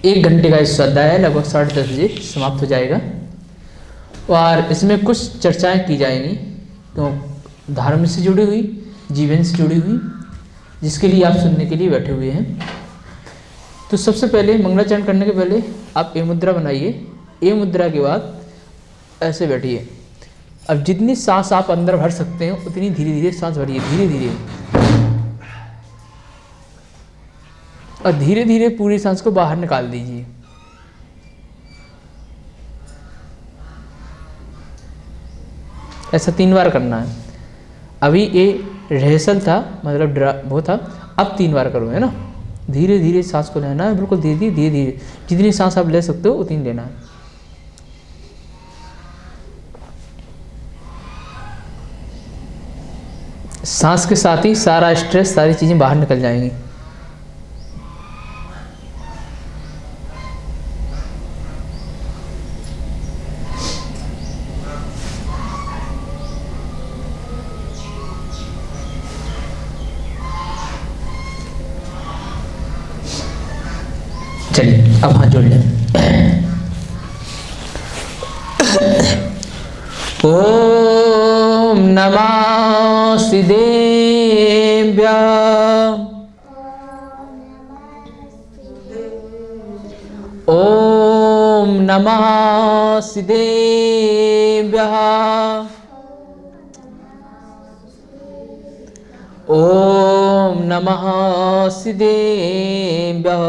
1 घंटे का इस स्वाध्याय है, लगभग 10:30 बजे समाप्त हो जाएगा। और इसमें कुछ चर्चाएं की जाएंगी तो धर्म से जुड़ी हुई, जीवन से जुड़ी हुई, जिसके लिए आप सुनने के लिए बैठे हुए हैं। तो सबसे पहले मंगलाचरण करने के पहले आप ए मुद्रा बनाइए। ए मुद्रा के बाद ऐसे बैठिए। अब जितनी सांस आप अंदर भर सकते हैं उतनी धीरे धीरे सांस भरिए, धीरे धीरे, और धीरे धीरे पूरी सांस को बाहर निकाल दीजिए। ऐसा 3 बार करना है। अभी ये रिहर्सल था, मतलब वो था, अब 3 बार करो, है ना। धीरे धीरे सांस को लेना है, बिल्कुल धीरे धीरे धीरे धीरे, जितनी सांस आप ले सकते हो उतनी लेना है। सांस के साथ ही सारा स्ट्रेस, सारी चीजें बाहर निकल जाएंगी। चलिए अब हाथ जोड़ लें। ओम नमः सिद्धेभ्यः, ओम नमः सिद्धेभ्यः, ओम नमः सिद्धेभ्यः।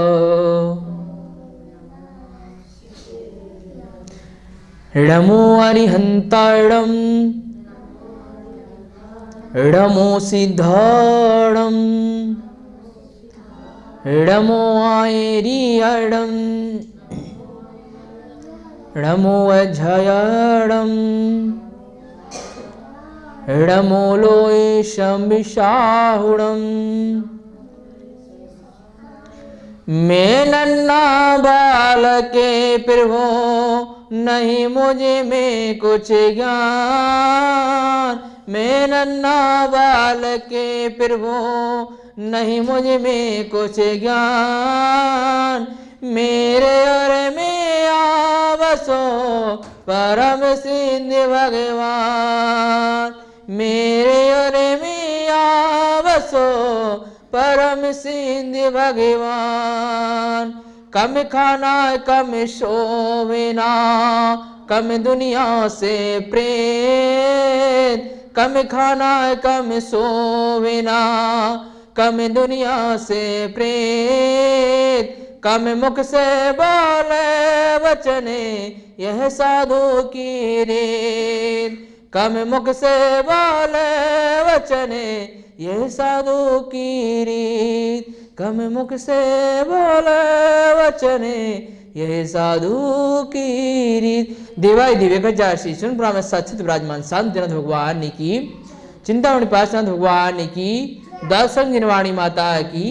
णमो अरिहन्ताणं, णमो सिद्धाणं, णमो आयरियणं, णमो अजयणं, णमो लोयेशं विशाहुणं। मैं नन्हा बालके प्रभो, नहीं मुझे में कुछ ज्ञान। मैं नन्हा बालके प्रभो, नहीं मुझे में कुछ ज्ञान। मेरे और में आवसो परम सिद्ध भगवान। मेरे और में आवसो परम सिद्ध भगवान। कम खाना कम सोना, कम दुनिया से प्रेम। कम खाना कम सोना, कम दुनिया से प्रेम। कम मुख से बोले वचने, यह साधु की रीत। कम मुख से बोले वचने, यह साधु की रीत। कम मुख से बोले वचने, यह साधु की रीत। देवाय दिव्य गजा श्री सुन ब्राह्मण सचित विराजमान शांत जनार्दन भगवान की, चिंतामणि पार्श्वनाथ भगवान की, दर्शन जिनवाणी माता की।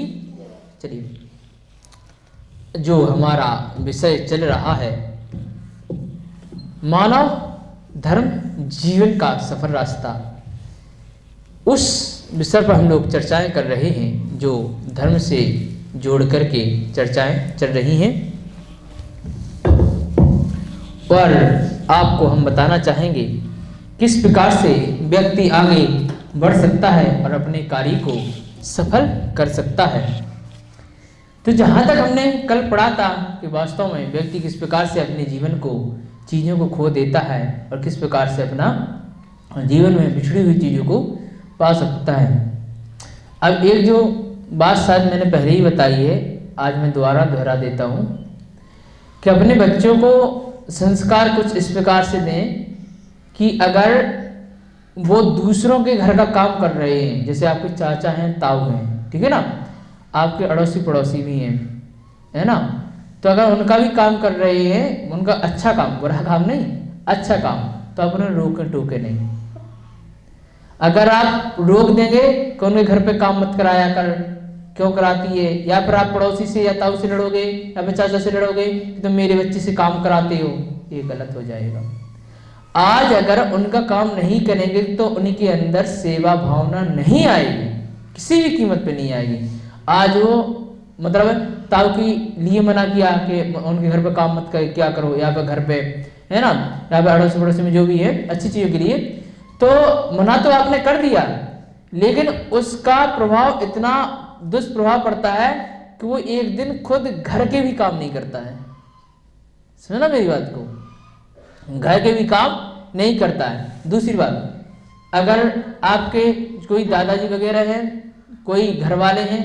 चलिए, जो हमारा विषय चल रहा है मानव धर्म जीवन का सफल रास्ता, उस विषय पर हम लोग चर्चाएं कर रहे हैं, जो धर्म से जोड़ करके चर्चाएं चल रही हैं। और आपको हम बताना चाहेंगे किस प्रकार से व्यक्ति आगे बढ़ सकता है और अपने कार्य को सफल कर सकता है। तो जहाँ तक हमने कल पढ़ा था कि वास्तव में व्यक्ति किस प्रकार से अपने जीवन को, चीज़ों को खो देता है और किस प्रकार से अपना जीवन में बिछड़ी हुई चीज़ों को पा सकता है। अब एक जो बात शायद मैंने पहले ही बताई है, आज मैं दोबारा दोहरा देता हूँ कि अपने बच्चों को संस्कार कुछ इस प्रकार से दें कि अगर वो दूसरों के घर का काम कर रहे हैं, जैसे आपके चाचा हैं, ताऊ हैं, ठीक है ना, आपके अड़ोसी पड़ोसी भी हैं, है ना, तो अगर उनका भी काम कर रहे हैं, उनका अच्छा काम, बुरा काम नहीं, अच्छा काम, तो आप उन्हें रोके टोके नहीं। अगर आप रोक देंगे कि उनके घर पे काम मत कराया कर, क्यों कराती है, या फिर आप पड़ोसी से या ताऊ से लड़ोगे या फिर चाचा से लड़ोगे कि तुम मेरे बच्चे से काम कराते हो, ये गलत हो जाएगा। आज अगर उनका काम नहीं करेंगे तो उनके अंदर सेवा भावना नहीं आएगी, किसी भी कीमत पे नहीं आएगी। आज वो मतलब ताऊ के लिए मना किया कि उनके घर पे काम मत कर, क्या करो यहाँ पे घर पे, है ना, यहाँ पे अड़ोसी पड़ोसी में जो भी है अच्छी चीज़ों के लिए, तो मना तो आपने कर दिया, लेकिन उसका प्रभाव इतना दुष्प्रभाव पड़ता है कि वो एक दिन खुद घर के भी काम नहीं करता है। समझना मेरी बात को, घर के भी काम नहीं करता है। दूसरी बात, अगर आपके कोई दादाजी वगैरह हैं, कोई घर वाले हैं,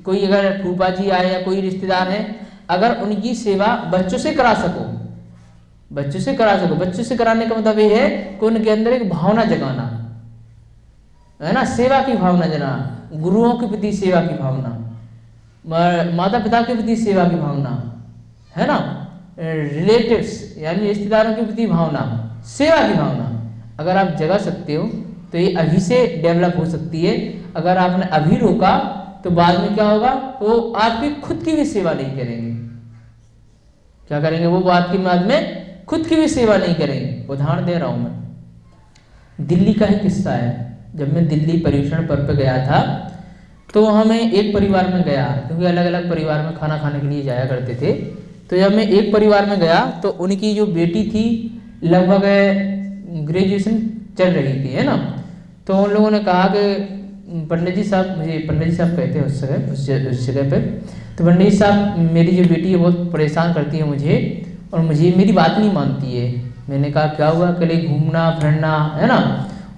कोई अगर फूफा जी आए या कोई रिश्तेदार है, अगर उनकी सेवा बच्चों से करा सको, बच्चों से करा सको, बच्चों से कराने का मतलब ये है कि उनके अंदर एक भावना जगाना, है ना, सेवा की भावना जगाना, गुरुओं के प्रति सेवा की भावना, माता पिता के प्रति सेवा की भावना, है ना, रिलेटिव्स यानी रिश्तेदारों के प्रति भावना, सेवा की भावना अगर आप जगा सकते हो तो ये अभी से डेवलप हो सकती है। अगर आपने अभी रोका तो बाद में क्या होगा, वो आपकी खुद की भी सेवा नहीं करेंगे। क्या करेंगे वो आपकी बाद में खुद की भी सेवा नहीं करेंगे। उदाहरण दे रहा हूं मैं, दिल्ली का ही किस्सा है। जब मैं दिल्ली पर्यवेक्षण पर गया था तो हमें एक परिवार में गया, क्योंकि अलग अलग परिवार में खाना खाने के लिए जाया करते थे। तो जब मैं एक परिवार में गया तो उनकी जो बेटी थी लगभग ग्रेजुएशन चल रही थी, है ना, तो उन लोगों ने कहा कि पंडित जी साहब, मुझे पंडित जी साहब कहते हैं उस जगह पे, तो पंडित जी साहब मेरी जो बेटी है बहुत परेशान करती है मुझे, और मुझे मेरी बात नहीं मानती है। मैंने कहा क्या हुआ, कल घूमना फिरना, है ना,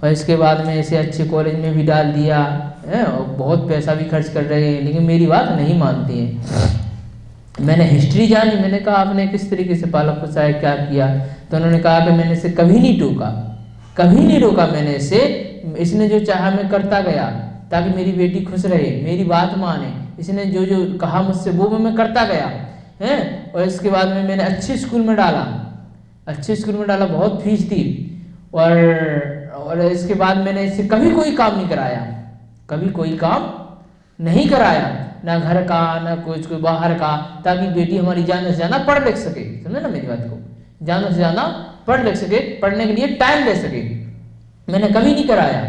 और इसके बाद में इसे अच्छे कॉलेज में भी डाल दिया है और बहुत पैसा भी खर्च कर रहे हैं, लेकिन मेरी बात नहीं मानती है। मैंने हिस्ट्री जानी, मैंने कहा आपने किस तरीके से पाला पोसा क्या किया, तो उन्होंने कहा कि मैंने इसे कभी नहीं टोका, कभी नहीं रोका मैंने इसे, इसने जो चाहा मैं करता गया ताकि मेरी बेटी खुश रहे, मेरी बात माने, इसने जो जो कहा मुझसे वो मैं करता गया है। और इसके बाद में मैंने अच्छे स्कूल में डाला, अच्छे स्कूल में डाला, बहुत फीस थी, और इसके बाद मैंने इससे कभी कोई काम नहीं कराया, कभी कोई काम नहीं कराया, ना घर का ना कुछ कोई बाहर का, ताकि बेटी हमारी ज़्यादा से ज़्यादा पढ़ लिख सके। समझे ना मेरी बात को, ज़्यादा से ज़्यादा पढ़ लिख सके, पढ़ने के लिए टाइम दे सके, मैंने कभी नहीं कराया।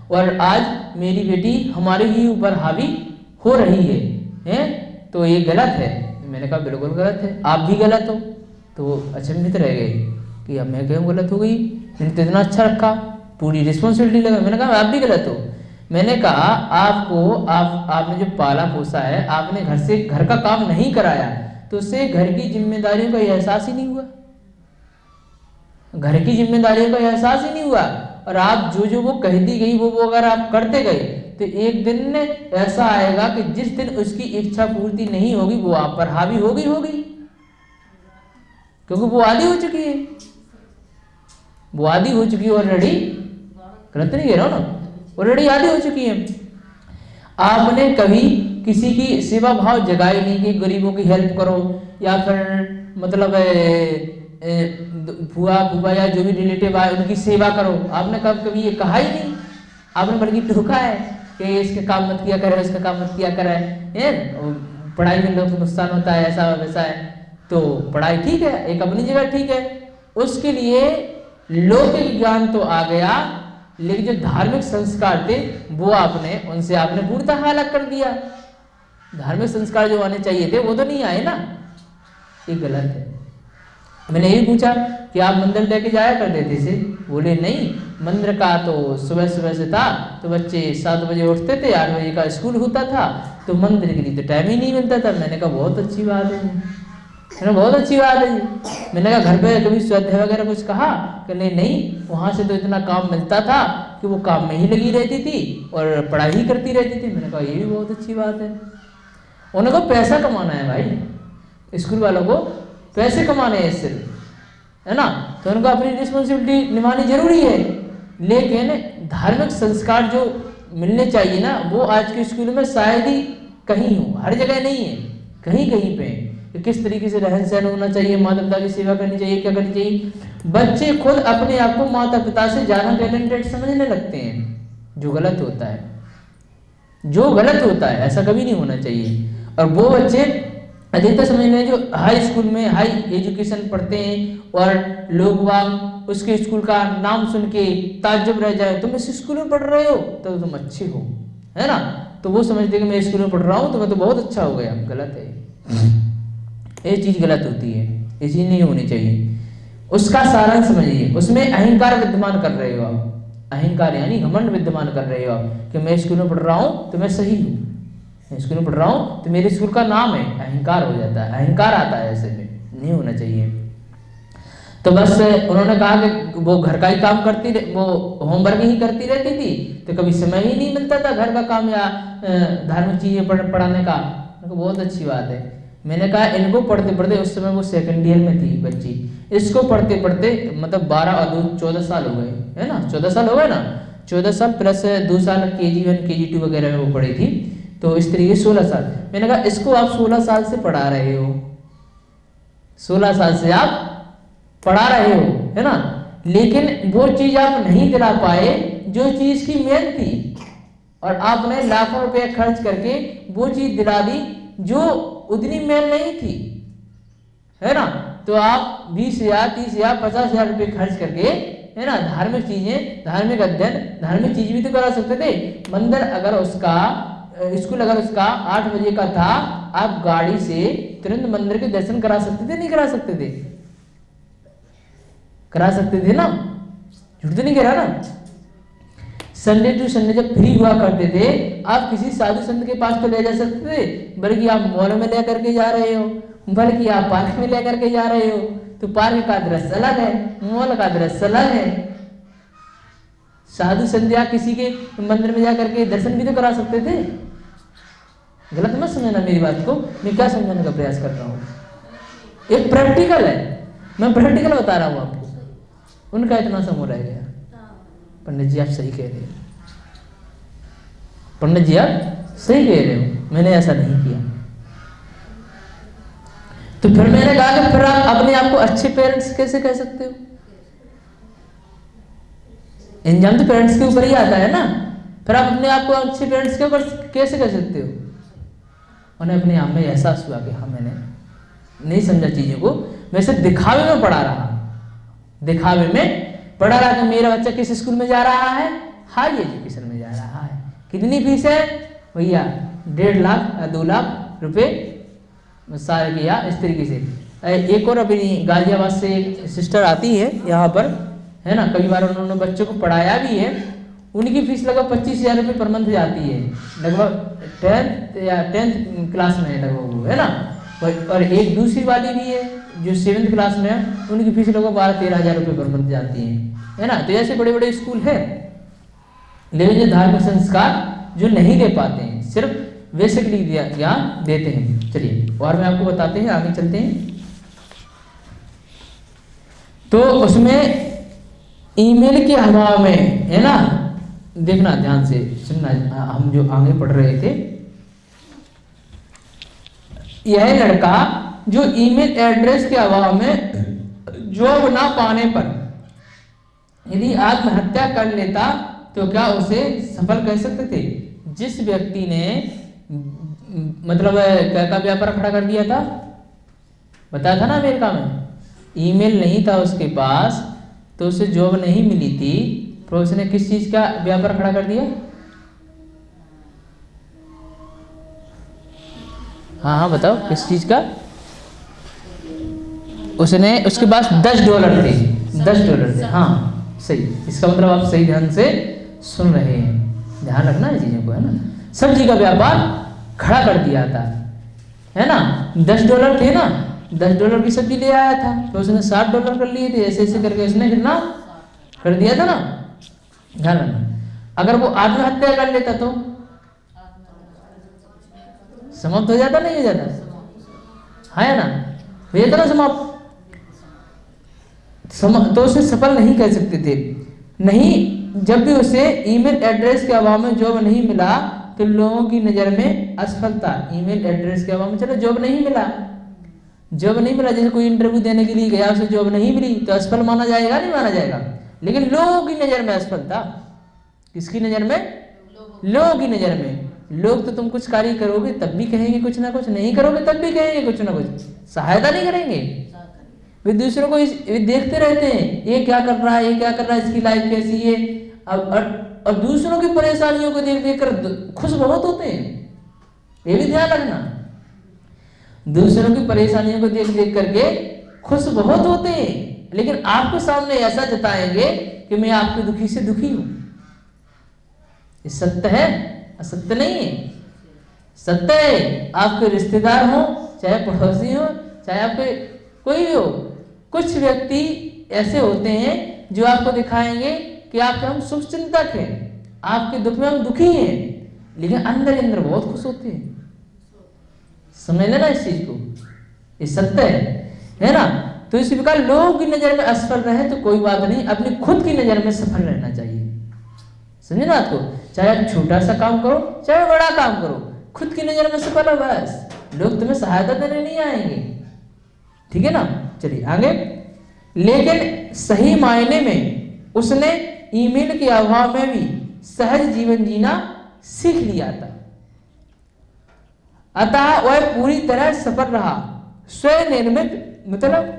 और आज मेरी बेटी हमारे ही ऊपर हावी हो रही है, तो ये गलत है। मैंने कहा बिल्कुल गलत है, आप भी गलत हो। तो अचंभित रह गए कि अब मैं क्यों गलत हो गई, मैंने तो इतना अच्छा रखा, पूरी रिस्पॉन्सिबिलिटी लगा। मैंने कहा आप भी गलत हो। मैंने कहा आपने जो पाला पोसा है, आपने घर का काम नहीं कराया, तो उससे घर की जिम्मेदारियों का एहसास ही नहीं हुआ, घर की जिम्मेदारियों का एहसास ही नहीं हुआ। और आप जो वो कहती गई वो अगर आप करते गए तो एक दिन ऐसा आएगा कि जिस दिन उसकी इच्छा पूर्ति नहीं होगी वो आप पर हावी होगी, क्योंकि वो आदी हो चुकी है, वो आदी हो चुकी है ऑलरेडी। गलत नहीं कह रहा हूं ना, ऑलरेडी आदी हो चुकी है। आपने कभी किसी की सेवा भाव जगाई नहीं कि गरीबों की हेल्प करो, या फिर मतलब फूफा या जो भी रिलेटिव आए उनकी सेवा करो, आपने कभी ये कहा ही नहीं। आपने बल्कि टोका है कि इसके काम मत किया करे, इसका काम मत किया करे, पढ़ाई में लोग नुकसान होता है, ऐसा वैसा है। तो पढ़ाई ठीक है, एक अपनी जगह ठीक है, उसके लिए लौकिक ज्ञान तो आ गया, लेकिन जो धार्मिक संस्कार थे वो उनसे आपने पूर्णतः अलग कर दिया। धार्मिक संस्कार जो आने चाहिए थे वो तो नहीं आए ना, ये गलत है। मैंने यही पूछा कि आप मंदिर लेके जाया करते थे इसे, बोले नहीं, मंदिर का तो सुबह से था, तो बच्चे 7 बजे उठते थे, 8 बजे का स्कूल होता था, तो मंदिर के लिए तो टाइम ही नहीं मिलता था। मैंने कहा बहुत अच्छी बात है, बहुत अच्छी बात है। मैंने कहा घर पे कभी स्वाध्याय वगैरह कुछ कहा कि नहीं, वहाँ से तो इतना काम मिलता था कि वो काम में ही लगी रहती थी और पढ़ाई ही करती रहती थी। मैंने कहा ये भी बहुत अच्छी बात है। उनको पैसा कमाना है भाई, स्कूल वालों को पैसे कमाने हैं सिर्फ, है ना, तो उनको अपनी रिस्पॉन्सिबिलिटी निभानी जरूरी है, लेकिन धार्मिक संस्कार जो मिलने चाहिए ना वो आज के स्कूल में शायद ही कहीं हो, हर जगह नहीं है, कहीं कहीं पे कि किस तरीके से रहन सहन होना चाहिए, माता पिता की सेवा करनी चाहिए, क्या करनी चाहिए। बच्चे खुद अपने आप को माता पिता से ज्यादा टैलेंटेड समझने लगते हैं, जो गलत होता है, जो गलत होता है, ऐसा कभी नहीं होना चाहिए। और वो बच्चे अधिकतर समझ लें जो हाई स्कूल में हाई एजुकेशन पढ़ते हैं और लोग वाग उसके स्कूल का नाम सुन के ताज्जुब रह जाए, तुम इस स्कूल में पढ़ रहे हो तो तुम अच्छे हो, है ना, तो वो समझते कि मैं स्कूल में पढ़ रहा हूँ तो मैं तो बहुत अच्छा हो गया। गलत है, ये चीज गलत होती है, ये चीज नहीं होनी चाहिए। उसका सारांश समझिए, उसमें अहंकार विद्यमान कर रहे हो आप, अहंकार यानी घमंड विद्यमान कर रहे हो आप कि मैं स्कूल में पढ़ रहा हूँ तो मैं सही हूँ, मैं स्कूल में पढ़ रहा हूँ तो मेरे स्कूल का नाम है, अहंकार हो जाता है, अहंकार आता है, ऐसे में नहीं होना चाहिए। तो बस उन्होंने कहा कि वो घर का ही काम करती वो होमवर्क ही करती रहती थी, तो कभी समय ही नहीं मिलता था घर का काम या धार्मिक चीजें पढ़ाने का। बहुत अच्छी बात है। मैंने कहा इनको पढ़ते पढ़ते, उस समय वो सेकंड ईयर में थी बच्ची, इसको पढ़ते पढ़ते मतलब 12 और 14 साल हो गए, है ना, 14 साल हो गए ना, 14 साल प्लस 2 साल KG1 KG2 वगैरह में वो पढ़ी थी, तो इस तरीके 16 साल। मैंने कहा इसको आप 16 साल से पढ़ा रहे हो, 16 साल से आप पढ़ा रहे हो, है ना, लेकिन वो चीज आप नहीं दिला पाए जो चीज की मेन थी, और आपने लाखों रुपए खर्च करके वो चीज दिला दी जो उतनी मेन नहीं थी, है ना। तो आप 20,000 30,000 50,000 रुपए खर्च करके, है ना, धार्मिक चीजें, धार्मिक अध्ययन, धार्मिक चीज भी तो करा सकते थे। मंदिर अगर उसका, स्कूल अगर उसका 8 बजे का था, आप गाड़ी से तुरंत मंदिर के दर्शन करा सकते थे, नहीं करा सकते थे? करा सकते थे ना, झूठ तो नहीं कह रहा ना। संडे टू संडे जब फ्री हुआ करते थे, आप किसी साधु संत के पास तो ले जा सकते थे, बल्कि आप मॉल में ले करके जा रहे हो, बल्कि आप पार्क में ले करके जा रहे हो, तो पार्क का दृश्य अलग है, मॉल का दृश्य अलग है। साधु संत या किसी के मंदिर में जाकर के दर्शन भी तो करा सकते थे। गलत मत समझना मेरी बात को, मैं क्या समझाने का प्रयास कर रहा हूँ, एक प्रैक्टिकल है, मैं प्रैक्टिकल बता रहा हूँ आपको। उनका इतना समूह रह गया। पंडित जी आप सही कह रहे हो, पंडित जी आप सही कह रहे हो, मैंने ऐसा नहीं किया। तो फिर मैंने कहा कि फिर आप अपने आप को अच्छे पेरेंट्स कैसे कह सकते हो? इंजाम तो पेरेंट्स के ऊपर ही आता है ना, फिर आप अपने आप को अच्छे पेरेंट्स के ऊपर कैसे कह सकते हो? उन्हें अपने आप में एहसास हुआ कि हाँ मैंने नहीं समझा चीजों को, मैं सिर्फ दिखावे में पढ़ा रहा, दिखावे में पढ़ा रहा कि मेरा बच्चा किस स्कूल में जा रहा है, हाई एजुकेशन में जा रहा है। कितनी फीस है भैया? 1.5 लाख या 2 लाख रुपए साल की, या इस तरीके से। एक और अपनी गाजियाबाद से एक सिस्टर आती है यहाँ पर, है ना, कई बार उन्होंने बच्चों को पढ़ाया भी है। उनकी फीस लगभग 25,000 रुपये पर मंथ जाती है, लगभग 10th क्लास में है लगभग वो, है ना। और एक दूसरी वाली भी है जो 7th क्लास में है, उनकी फीस लगभग 12-13 हज़ार रुपये पर मंथ जाती है ना। तो ऐसे बड़े बड़े स्कूल है, लेकिन ये धार्मिक संस्कार जो नहीं दे पाते हैं, सिर्फ बेसिकली ज्ञान देते हैं। चलिए और मैं आपको बताते हैं, आगे चलते हैं। तो उसमें ईमेल के अभाव में, है ना, देखना ध्यान से सुनना, हम जो आगे पढ़ रहे थे, यह लड़का जो ईमेल एड्रेस के अभाव में जॉब ना पाने पर यदि आत्महत्या कर लेता तो क्या उसे सफल कह सकते थे? जिस व्यक्ति ने मतलब क्या का व्यापार खड़ा कर दिया था, बताया था ना अमेरिका में, ईमेल नहीं था उसके पास तो उसे जॉब नहीं मिली थी, तो उसने किस चीज का व्यापार खड़ा कर दिया? हाँ हाँ बताओ किस चीज का? उसने, उसके पास $10 थे, $10 थे। हाँ सही, इसका मतलब आप सही ध्यान से सुन रहे हैं, ध्यान रखना है चीजों को, है ना। सब्जी का व्यापार खड़ा कर दिया था, है ना, $10 थे ना, $10 की सब्जी ले आया था, तो उसने $60 कर लिए थे, ऐसे ऐसे करके उसने कितना कर दिया था ना, ध्यान रखना। अगर वो आत्महत्या कर लेता तो समाप्त हो जाता, नहीं हो जाता, है ना, हो जाता ना समाप्त, तो उसे सफल नहीं कह सकते थे। नहीं, जब भी उसे ईमेल एड्रेस के अभाव में जॉब नहीं मिला तो लोगों की नजर में असफलता, ईमेल एड्रेस के अभाव में, चलो जॉब नहीं मिला, जॉब नहीं मिला, जैसे कोई इंटरव्यू देने के लिए गया, उसे जॉब नहीं मिली तो असफल माना जाएगा, नहीं माना जाएगा? लेकिन लोगों की नजर में असफलता, किसकी नजर में? लोगों की नजर में। लोग तो तुम कुछ कार्य करोगे तब भी कहेंगे कुछ ना कुछ, नहीं करोगे तब भी कहेंगे कुछ ना कुछ, सहायता नहीं करेंगे, वे दूसरों को देखते रहते हैं, ये क्या कर रहा है, ये क्या कर रहा है, इसकी लाइफ कैसी है, और दूसरों की परेशानियों को देख देख कर खुश बहुत होते हैं, ये भी ध्यान रखना। दूसरों की परेशानियों को देख देख करके खुश बहुत होते हैं, लेकिन आपके सामने ऐसा जताएंगे कि मैं आपके दुखी से दुखी हूं। ये सत्य है, असत्य नहीं है, सत्य है। आपके रिश्तेदार हो, चाहे पड़ोसी हो, चाहे आपके कोई भी हो, कुछ व्यक्ति ऐसे होते हैं जो आपको दिखाएंगे कि आपके हम शुभ चिंतक हैं, आपके दुख में हम दुखी हैं, लेकिन अंदर अंदर बहुत खुश होते हैं। समझ लेना इस चीज को, ये सत्य है ना। तो इसी प्रकार लोगों की नजर में असफल रहे तो कोई बात नहीं, अपनी खुद की नजर में सफल रहना चाहिए। समझे ना आपको, चाहे आप छोटा सा काम करो चाहे बड़ा काम करो, खुद की नजर में सफल हो बस, लोग तुम्हें सहायता देने नहीं आएंगे। ठीक है ना, चलिए आगे। लेकिन सही मायने में उसने ईमेल के अभाव में भी सहज जीवन जीना सीख लिया था, अतः वह पूरी तरह सफल रहा। स्वयं निर्मित मतलब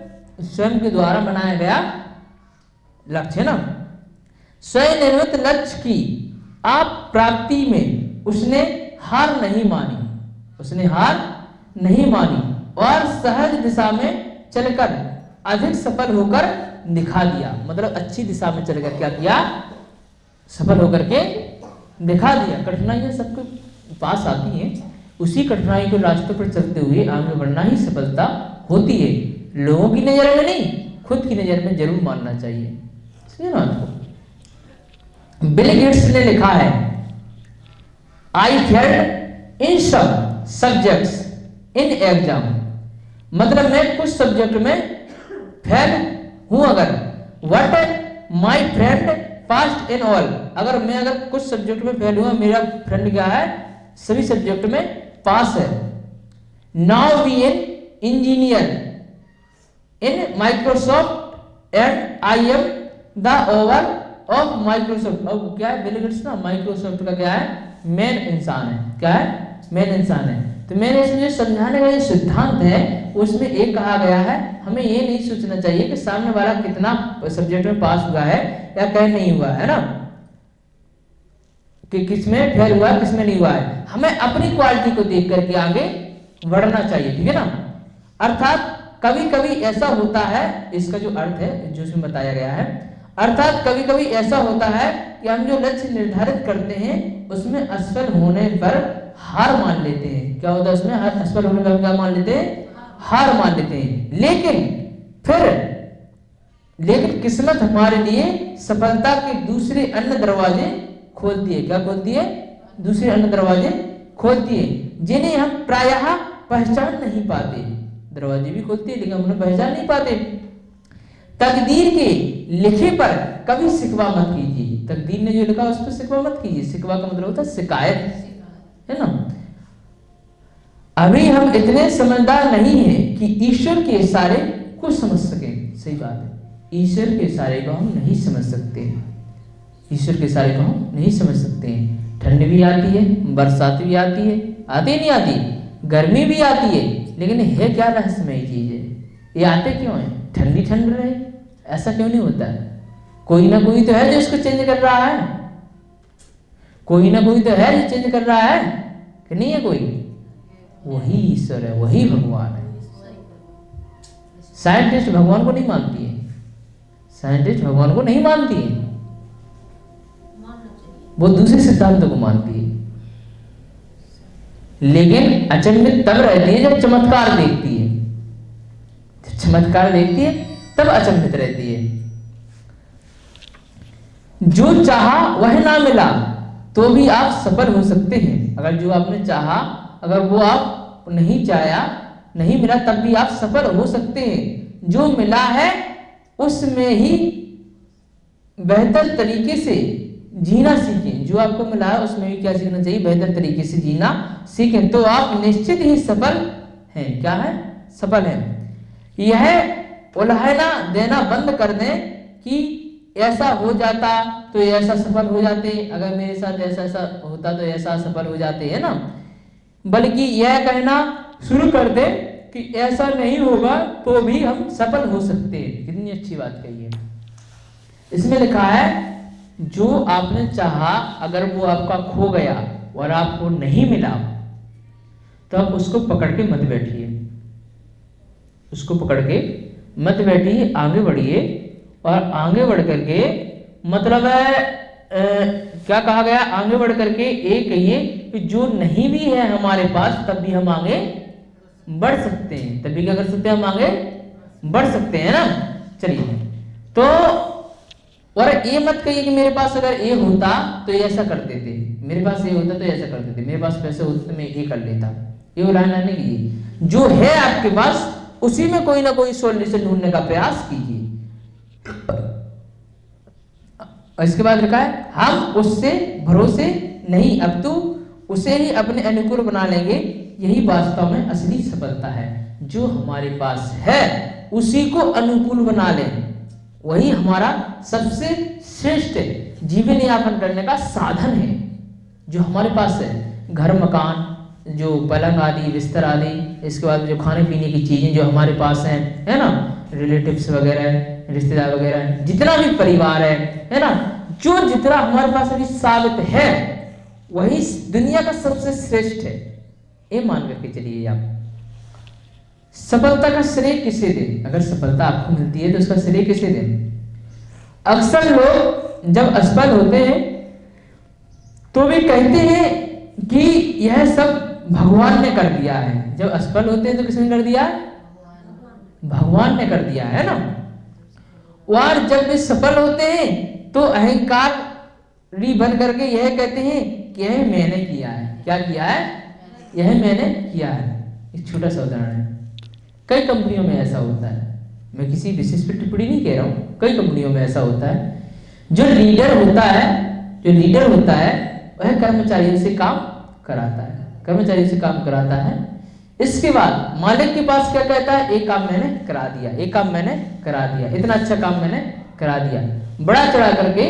स्वयं के द्वारा बनाया गया लक्ष्य ना, स्वयं निर्मित लक्ष्य की आप प्राप्ति में उसने हार नहीं मानी, उसने हार नहीं मानी और सहज दिशा में चलकर अधिक सफल होकर दिखा दिया। मतलब अच्छी दिशा में चलकर क्या किया, सफल होकर के दिखा दिया। कठिनाइयां सबके पास आती हैं, उसी कठिनाई को रास्ते पर चलते हुए आगे बढ़ना ही सफलता होती है। लोगों की नजर में नहीं, खुद की नजर में जरूर मानना चाहिए। समझे ना आपको। बिल गेट्स ने लिखा है, आई फेल्ड इन सब सब्जेक्ट्स इन एग्जाम, मतलब मैं कुछ सब्जेक्ट में फेल हूं अगर, what my friend past in all, अगर कुछ सब्जेक्ट में फेल हुआ, मेरा फ्रेंड क्या है सभी सब्जेक्ट में पास है। Now V an engineer in Microsoft and I am the over of Microsoft. अब क्या है, बिल गेट्स ना माइक्रोसॉफ्ट का क्या है, मेन इंसान है। क्या है, मेन इंसान है। तो मैंने इसमें जो समझाने का जो सिद्धांत है उसमें एक कहा गया है, हमें ये नहीं सोचना चाहिए कि सामने वाला कितना सब्जेक्ट में पास हुआ है या कहीं नहीं हुआ है ना, कि किसमें फेल हुआ है किसमें नहीं हुआ है। हमें अपनी क्वालिटी को देख करके आगे बढ़ना चाहिए। ठीक है ना। अर्थात कभी कभी ऐसा होता है, इसका जो अर्थ है जो इसमें बताया गया है, अर्थात कभी कभी ऐसा होता है कि हम जो लक्ष्य निर्धारित करते हैं उसमें असफल होने पर हार मान लेते हैं। क्या होता है उसमें, असफल होने पर क्या मान लेते हैं, हार मान लेते हैं। लेकिन किस्मत हमारे लिए सफलता के दूसरे अन्य दरवाजे खोलती है। क्या खोलती है, दूसरे अन्य दरवाजे खोलती है, जिन्हें हम प्रायः पहचान नहीं पाते। दरवाजे भी खोलती है लेकिन हम उन्हें पहचान नहीं पाते। तकदीर के लिखे पर कभी शिकवा मत कीजिए। तकदीर ने जो लिखा उस पर शिकवा मत कीजिए। शिकवा का मतलब होता है शिकायत, है ना। अभी हम इतने समझदार नहीं हैं कि ईश्वर के इशारे को समझ सके। सही बात है, ईश्वर के इशारे को हम नहीं समझ सकते। ईश्वर के इशारे को हम नहीं समझ सकते हैं। ठंड भी आती है, बरसात भी आती है, आती नहीं आती, गर्मी भी आती है, लेकिन है क्या रहस्यमय चीज है, ये आते क्यों है, ठंडी ठंड रहे, ऐसा क्यों नहीं होता है। कोई ना कोई तो है जो इसको चेंज कर रहा है, कोई ना कोई तो है जो चेंज कर रहा है, कि नहीं है कोई, वही ईश्वर है, वही भगवान है। साइंटिस्ट भगवान को नहीं मानती है, साइंटिस्ट भगवान को नहीं मानती है, वो दूसरे सिद्धांतों को मानती है। लेकिन अचंभित तब रहती है जब चमत्कार देखती है, जब चमत्कार देखती है तब अचंभित रहती है। जो चाहा वह ना मिला तो भी आप सफल हो सकते हैं। अगर जो आपने चाहा, अगर वो आप नहीं चाहा, नहीं मिला, तब भी आप सफल हो सकते हैं। जो मिला है उसमें ही बेहतर तरीके से जीना सीखें। जो आपको मिला है उसमें भी क्या सीखना चाहिए, बेहतर तरीके से जीना सीखें, तो आप निश्चित ही सफल हैं। क्या है, सफल हैं। यह उल्हाना देना बंद कर दें कि ऐसा हो जाता तो ऐसा सफल हो जाते, अगर मेरे साथ ऐसा ऐसा होता तो ऐसा सफल हो जाते, है ना। बल्कि यह कहना शुरू कर दे कि ऐसा नहीं होगा तो भी हम सफल हो सकते हैं। कितनी अच्छी बात कही है। इसमें लिखा है जो आपने चाहा अगर वो आपका खो गया और आपको नहीं मिला तो आप उसको पकड़ के मत बैठिए। उसको पकड़ के मत बैठिए, आगे बढ़िए, और आगे बढ़ करके मतलब क्या कहा गया, आगे बढ़ करके ये कहिए कि जो नहीं भी है हमारे पास तब भी हम आगे बढ़ सकते हैं, तब भी क्या कर सकते हैं, हम आगे बढ़ सकते हैं ना। चलिए, तो और ये मत कहिए कि मेरे पास अगर ये होता तो ये ऐसा कर देते, मेरे पास ये होता तो ऐसा कर देते, मेरे पास पैसे होते तो मैं ये कर लेता, ये उदाहरण आने के लिए जो है आपके पास उसी में कोई ना कोई सॉल्यूशन ढूंढने का प्रयास कीजिए। और इसके बाद लिखा है हम उससे भरोसे नहीं, अब तो उसे ही अपने अनुकूल बना लेंगे, यही वास्तव में असली सफलता है। जो हमारे पास है उसी को अनुकूल बना लें, वही हमारा सबसे श्रेष्ठ जीवन यापन करने का साधन है। जो हमारे पास है, घर मकान, जो पलंग आदि, बिस्तर आदि, इसके बाद जो खाने पीने की चीजें जो हमारे पास हैं, है ना, रिलेटिव्स वगैरह, रिश्तेदार वगैरह, जितना भी परिवार है ना, जो जितना हमारे पास अभी साबित है वही दुनिया का सबसे श्रेष्ठ है, ये मान करके चलिए। आप सफलता का श्रेय किसे दें? अगर सफलता आपको मिलती है तो उसका श्रेय किसे दें? अक्सर लोग जब असफल होते हैं तो भी कहते हैं कि यह सब भगवान ने कर दिया है। जब असफल होते हैं तो किसने कर दिया? भगवान ने कर दिया है ना। और जब वे सफल होते हैं तो अहंकार बन करके यह कहते हैं कि यह मैंने किया है। क्या किया है? यह मैंने किया है। एक छोटा सा उदाहरण है, कई कंपनियों में ऐसा होता है, मैं किसी विशेष पर टिप्पणी नहीं कह रहा हूं, कई कंपनियों में ऐसा होता है, जो लीडर होता है वह कर्मचारियों से काम कराता है, कर्मचारियों से काम कराता है। इसके बाद मालिक के पास क्या कहता है? एक काम मैंने करा दिया, एक काम मैंने करा दिया, इतना अच्छा काम मैंने करा दिया, बड़ा चढ़ा करके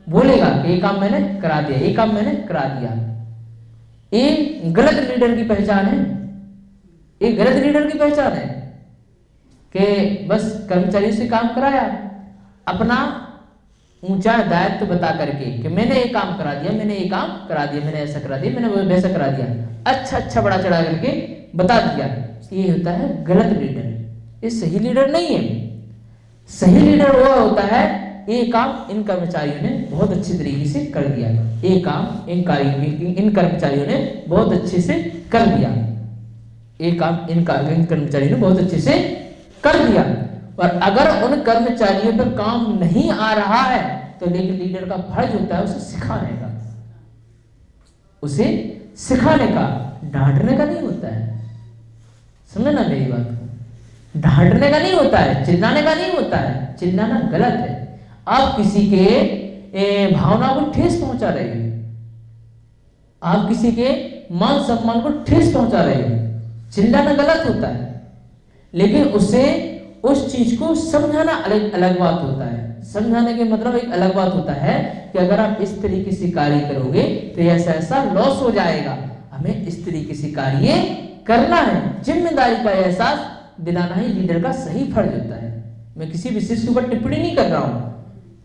बोलेगा कि ये काम मैंने करा दिया, ये काम मैंने करा दिया। ये गलत लीडर की पहचान है, ये गलत लीडर की पहचान है कि बस कर्मचारियों से काम कराया, अपना ऊंचा दायित्व बता करके कि मैंने ये काम करा दिया, मैंने ये काम करा दिया, मैंने ऐसा करा दिया, मैंने वैसा करा दिया, अच्छा बड़ा चढ़ा करके बता दिया। ये होता है गलत लीडर, ये सही लीडर नहीं है। सही लीडर वो होता है, ये काम इन कर्मचारियों ने बहुत अच्छे तरीके से कर दिया, ये काम इन कर्मचारियों ने बहुत अच्छे से कर दिया, ये काम इन कर्मचारियों ने बहुत अच्छे से कर दिया। और अगर उन कर्मचारियों पर काम नहीं आ रहा है तो लेकिन लीडर का फर्ज होता है उसे सिखाने का, उसे सिखाने का, डांटने का नहीं होता है। समझे ना मेरी बात को? डांटने का नहीं होता है, चिल्लाने का नहीं होता है, चिल्लाना गलत है। आप किसी के भावना को ठेस पहुंचा रहे हो, आप किसी के मान सम्मान को ठेस पहुंचा रहे हो, चिल्लाना गलत होता है। लेकिन उसे उस चीज को समझाना अलग बात होता है। समझाने के मतलब एक अलग बात होता है कि अगर आप इस तरीके से कार्य करोगे तो ऐसा लॉस हो जाएगा, हमें इस तरीके से कार्य करना है। जिम्मेदारी का एहसास दिलाना ही लीडर का सही फर्ज होता है। मैं किसी विशेष के ऊपर टिप्पणी नहीं कर रहा हूं,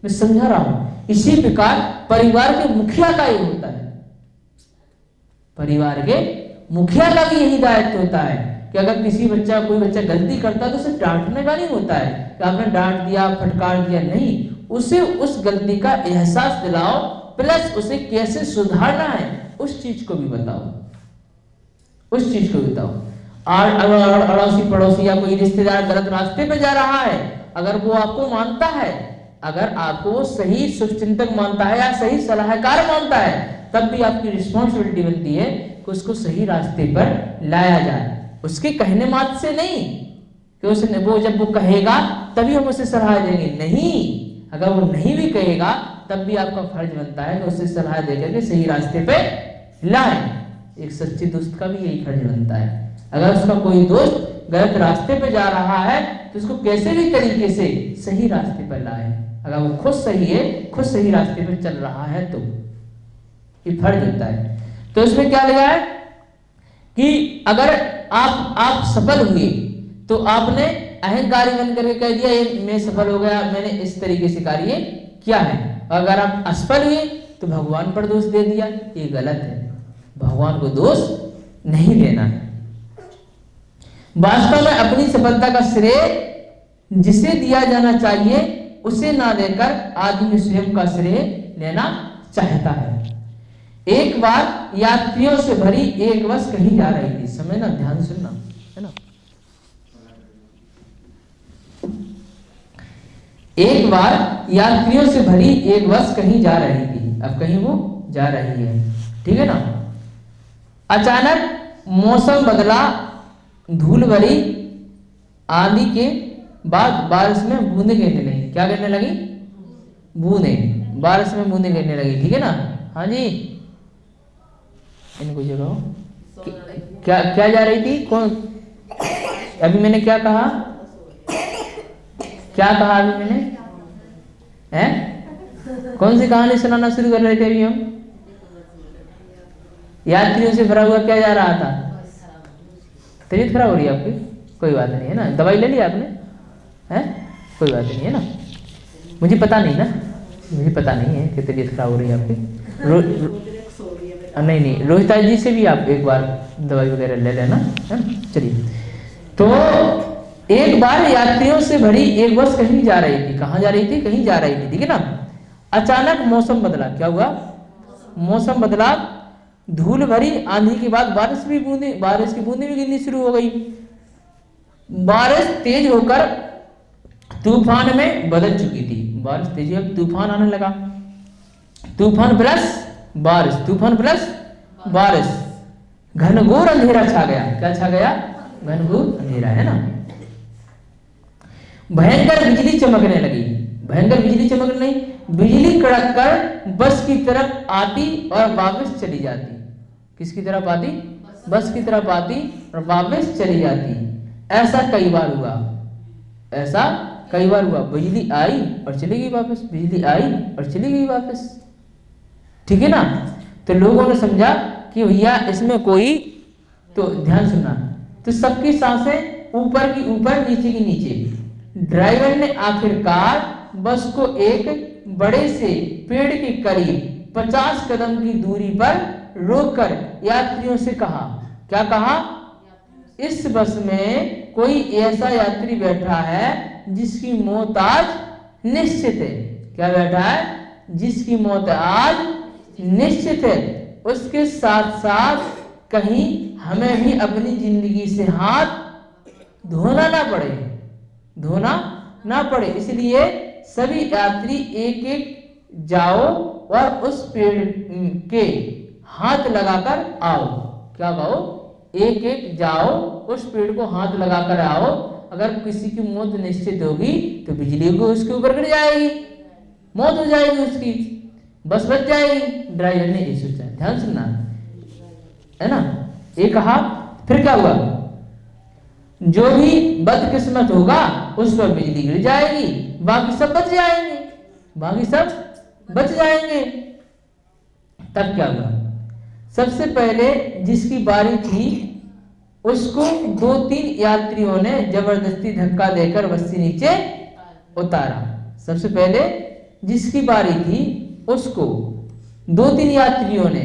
मैं समझा रहा हूं। इसी प्रकार परिवार के मुखिया का ये होता है, परिवार के मुखिया का भी यही दायित्व होता है कि अगर कोई बच्चा गलती करता है तो उसे डांटने का नहीं होता है कि आपने डांट दिया, फटकार दिया, नहीं, उसे उस गलती का एहसास दिलाओ, प्लस उसे कैसे सुधारना है उस चीज को भी बताओ, उस चीज को बताओ। और अड़ोसी पड़ोसी या कोई रिश्तेदार गलत रास्ते पे जा रहा है, अगर वो आपको मानता है, अगर आपको वो सही शुभचिंतक मानता है या सही सलाहकार मानता है, तब भी आपकी रिस्पॉन्सिबिलिटी बनती है कि उसको सही रास्ते पर लाया जाए, उसके कहने मात्र से नहीं कि उसने वो जब वो कहेगा तभी हम उसे सलाह देंगे, नहीं, अगर वो नहीं भी कहेगा तब भी आपका फर्ज बनता है कि उसे सलाह देकर के सही रास्ते पे लाएं। एक सच्चे दोस्त का भी यही फर्ज बनता है, अगर उसका कोई दोस्त गलत रास्ते पे जा रहा है तो उसको कैसे भी तरीके से सही रास्ते पर लाए। अगर वो खुद सही है, खुद सही रास्ते पर चल रहा है तो ये फर्ज होता है। तो इसमें क्या लगा है कि अगर आप सफल हुए तो आपने अहंकारी बन करके कह दिया ये मैं सफल हो गया, मैंने इस तरीके से कार्य किया है। अगर आप असफल हुए तो भगवान पर दोष दे दिया, ये गलत है। भगवान को दोष नहीं देना है। वास्तव में अपनी सफलता का श्रेय जिसे दिया जाना चाहिए उसे ना देकर आदमी स्वयं का श्रेय लेना चाहता है। एक बार यात्रियों से भरी एक बस कहीं जा रही थी। समझना, ध्यान सुनना, है ना। एक बार यात्रियों से भरी एक बस कहीं जा रही थी। अब कहीं वो जा रही है, ठीक है ना। अचानक मौसम बदला, धूल भरी आंधी के बाद बारिश में बूंदे गिरने लगी। क्या गिरने लगी? बूंदे। बारिश में बूंदे गिरने लगी, ठीक है ना। हाँ जी, इनको जगह क्या क्या जा रही थी? कौन? अभी मैंने क्या कहा? क्या कहा अभी मैंने? हैं? कौन सी कहानी सुनाना शुरू कर रहे थे अभी हम? यात्रियों से भरा हुआ क्या जा रहा था? तबीयत खराब हो रही है आपकी? कोई बात नहीं है ना, दवाई ले ली आपने? हैं? कोई बात नहीं है ना। मुझे पता नहीं ना, मुझे पता नहीं है कि तबीयत खराब हो रही है आपकी। नहीं, रोहिता जी से भी आप एक बार दवाई वगैरह ले लेना, है ना। चलिए, तो एक बार यात्रियों से भरी एक बस कहीं जा रही थी। कहाँ जा रही थी? कहीं जा रही थी, ठीक है ना। अचानक मौसम बदला। क्या हुआ? मौसम बदला, धूल भरी आंधी के बाद बारिश की बूंदें भी गिरनी शुरू हो गई। बारिश तेज होकर तूफान में बदल चुकी थी। बारिश तेज होकर तूफान आने लगा। तूफान प्लस बारिश, तूफान प्लस बारिश, घनघोर अंधेरा छा गया। क्या छा गया? घनघोर अंधेरा, है ना। भयंकर बिजली चमकने लगी। भयंकर बिजली चमकने लगी, बिजली कड़क कर बस की तरफ आती और वापस चली जाती। किसकी तरफ आती? बस की तरफ आती और वापस चली जाती। ऐसा कई बार हुआ, ऐसा कई बार हुआ। बिजली आई और चली गई वापस, बिजली आई और चली गई वापस, ठीक है ना। तो लोगों ने समझा कि भैया इसमें कोई, तो ध्यान सुनना, तो सबकी सांसें ऊपर की ऊपर, नीचे की नीचे। ड्राइवर ने आखिरकार बस को एक बड़े से पेड़ के करीब 50 कदम की दूरी पर रोककर यात्रियों से कहा। क्या कहा? इस बस में कोई ऐसा यात्री बैठा है जिसकी मौत आज निश्चित है। क्या बैठा है? जिसकी मौत आज निश्चित है। उसके साथ साथ कहीं हमें भी अपनी जिंदगी से हाथ धोना ना पड़े, धोना ना पड़े। इसलिए सभी यात्री एक एक जाओ और उस पेड़ के हाथ लगाकर आओ। क्या कहो? एक एक जाओ, उस पेड़ को हाथ लगाकर आओ। अगर किसी की मौत निश्चित होगी तो बिजली को उसके ऊपर गिर जाएगी, मौत हो जाएगी उसकी, बस बच जाएगी। ड्राइवर ने ये सोचा। ध्यान सुनना, है ना। ये कहा, फिर क्या हुआ? जो भी बदकिस्मत होगा उस पर बिजली गिर जाएगी, बाकी सब बच जाएंगे, बाकी सब बच जाएंगे। तब क्या हुआ? सबसे पहले जिसकी बारी थी उसको 2-3 यात्रियों ने जबरदस्ती धक्का देकर बस से नीचे उतारा। सबसे पहले जिसकी बारी थी उसको 2-3 यात्रियों ने,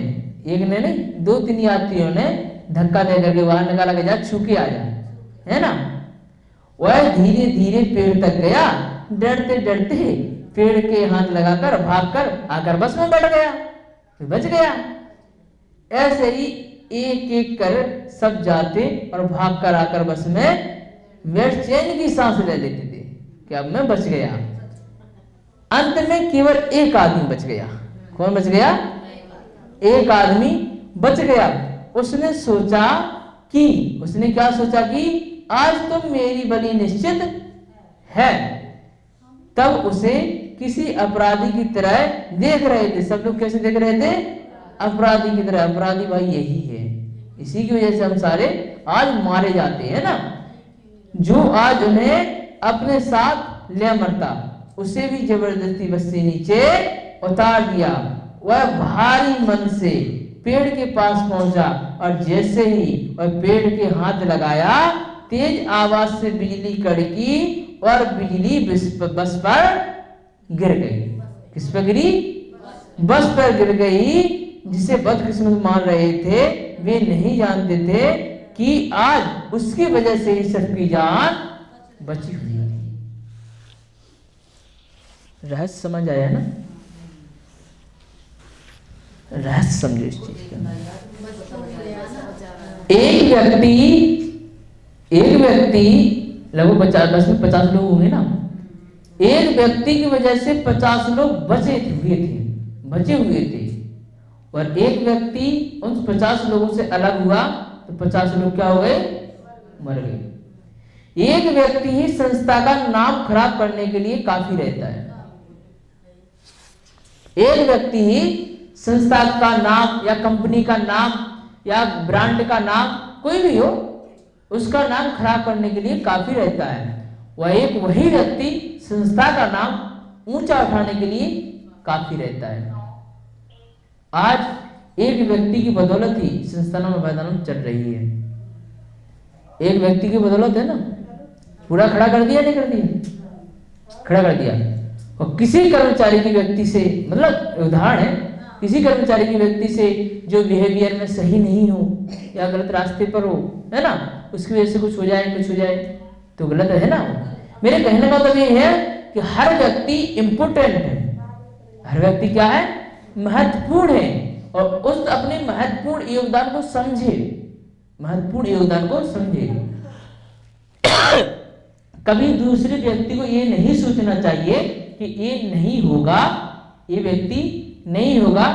एक ने नहीं, 2-3 यात्रियों ने धक्का देकर के बाहर निकाला कि जा छू के आ जा, है ना। वह धीरे धीरे पेड़ तक गया, डरते डरते पेड़ के हाथ लगाकर भागकर आकर बस में बैठ गया, बच गया। ऐसे ही एक एक कर सब जाते और भागकर आकर बस में चैन की सांस ले लेते थे कि अब मैं बच गया। अंत में केवल एक आदमी बच गया। कौन बच गया? एक आदमी बच गया। उसने सोचा कि, उसने क्या सोचा कि आज तो मेरी बलि निश्चित है। तब उसे किसी अपराधी की तरह देख रहे थे। सब लोग कैसे देख रहे थे? अपराधी की तरह। अपराधी भाई यही है, इसी की वजह से हम सारे आज मारे जाते हैं ना। जो आज उन्हें अपने साथ ले मरता उसे भी जबरदस्ती बस से नीचे उतार दिया। वह भारी मन से पेड़ के पास पहुंचा और जैसे ही वह पेड़ के हाथ लगाया, तेज आवाज से बिजली कड़की और बिजली बस पर गिर गई। किस पर गिरी? बस पर गिर गई। जिसे बदकिस्मत मान रहे थे वे नहीं जानते थे कि आज उसकी वजह से ही सबकी जान बची हुई है। रहस्य समझ आया ना? रहस्य समझो इस चीज का। एक व्यक्ति लगभग 50 में 50 लोग होंगे ना, एक व्यक्ति की वजह से 50 लोग बचे हुए थे, और एक व्यक्ति उन 50 लोगों से अलग हुआ तो 50 लोग क्या हो गए? मर गए। एक व्यक्ति ही संस्था का नाम खराब करने के लिए काफी रहता है। एक व्यक्ति ही संस्था का नाम या कंपनी का नाम या ब्रांड का नाम, कोई भी हो, उसका नाम खराब करने के लिए काफी रहता है। वही व्यक्ति संस्था का नाम ऊंचा उठाने के लिए काफी रहता है। आज एक व्यक्ति की बदौलत ही संस्थानों में मैदान चल रही है। एक व्यक्ति की बदौलत है ना, पूरा खड़ा कर दिया, नहीं कर दिया? खड़ा कर दिया। और किसी कर्मचारी की व्यक्ति से, मतलब उदाहरण है, किसी कर्मचारी की व्यक्ति से जो बिहेवियर में सही नहीं हो या गलत रास्ते पर हो, है ना, उसकी वजह से कुछ हो जाए तो गलत है ना। मेरे कहने का मतलब ये है कि हर व्यक्ति इंपोर्टेंट है, हर व्यक्ति क्या है? महत्वपूर्ण है, और उस अपने महत्वपूर्ण योगदान को समझे। कभी दूसरे व्यक्ति को ये नहीं सोचना चाहिए कि ये नहीं होगा, ये व्यक्ति नहीं होगा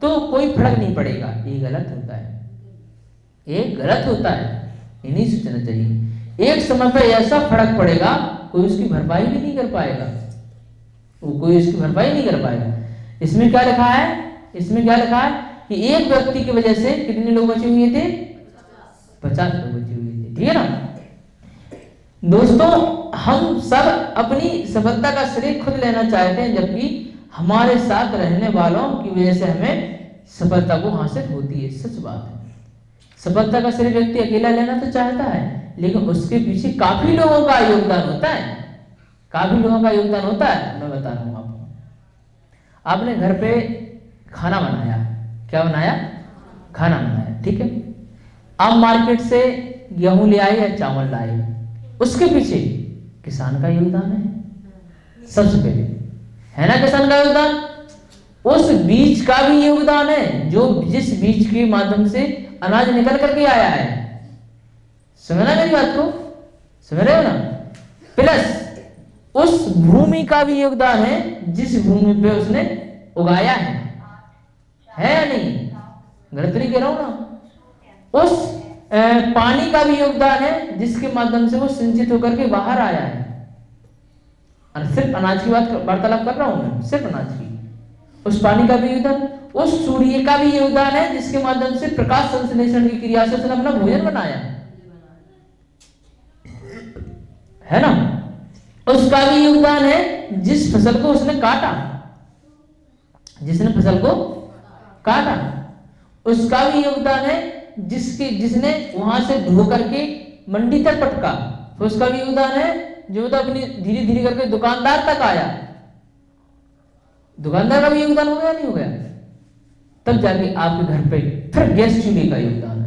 तो कोई फर्क नहीं पड़ेगा, ये गलत होता है, ये नहीं सोचना चाहिए। एक समय पर ऐसा फर्क पड़ेगा, कोई उसकी भरपाई भी नहीं कर पाएगा, इसमें क्या लिखा है कि एक व्यक्ति की वजह से कितने लोग बचे हुए थे? 50 लोग बचे हुए थे। ठीक है ना दोस्तों? हम सब अपनी सफलता का श्रेय खुद लेना चाहते हैं, जबकि हमारे साथ रहने वालों की वजह से हमें सफलता को हासिल होती है। सच बात है। सफलता का श्रेय व्यक्ति अकेला लेना तो चाहता है, लेकिन उसके पीछे काफी लोगों का योगदान होता है। मैं बता रहा हूं आपको। आपने घर पे खाना बनाया, क्या बनाया? खाना बनाया, ठीक है। आप मार्केट से गेहूं ले आए या चावल लाए, उसके पीछे किसान का योगदान है सबसे पहले, है ना? किसान का योगदान, उस बीज का भी योगदान है, जो जिस बीज के माध्यम से अनाज निकल करके आया है। समझना मेरी बात को? समझ रहे हो ना? प्लस उस भूमि का भी योगदान है, जिस भूमि पे उसने उगाया है या नहीं? गलत नहीं कह रहा हूं ना? उस पानी का भी योगदान है, जिसके माध्यम से वो सिंचित होकर के बाहर आया है। सिर्फ अनाज की बात वार्तालाप कर रहा हूं मैं, सिर्फ अनाज की। उस पानी का भी योगदान, उस सूर्य का भी योगदान है, जिसके माध्यम से प्रकाश संश्लेषण की क्रिया से उसने अपना भोजन बनाया, है ना? उसका भी योगदान है, जिस फसल को उसने काटा, उसका भी योगदान है, जिसने वहां से ढो करके मंडी तक पटका, तो उसका भी योगदान है, जो तो अपनी धीरे धीरे करके दुकानदार तक आया। दुकानदार का भी योगदान हो गया, नहीं हो गया? तब जाके आपके घर पे फिर गैस चूल्हे का योगदान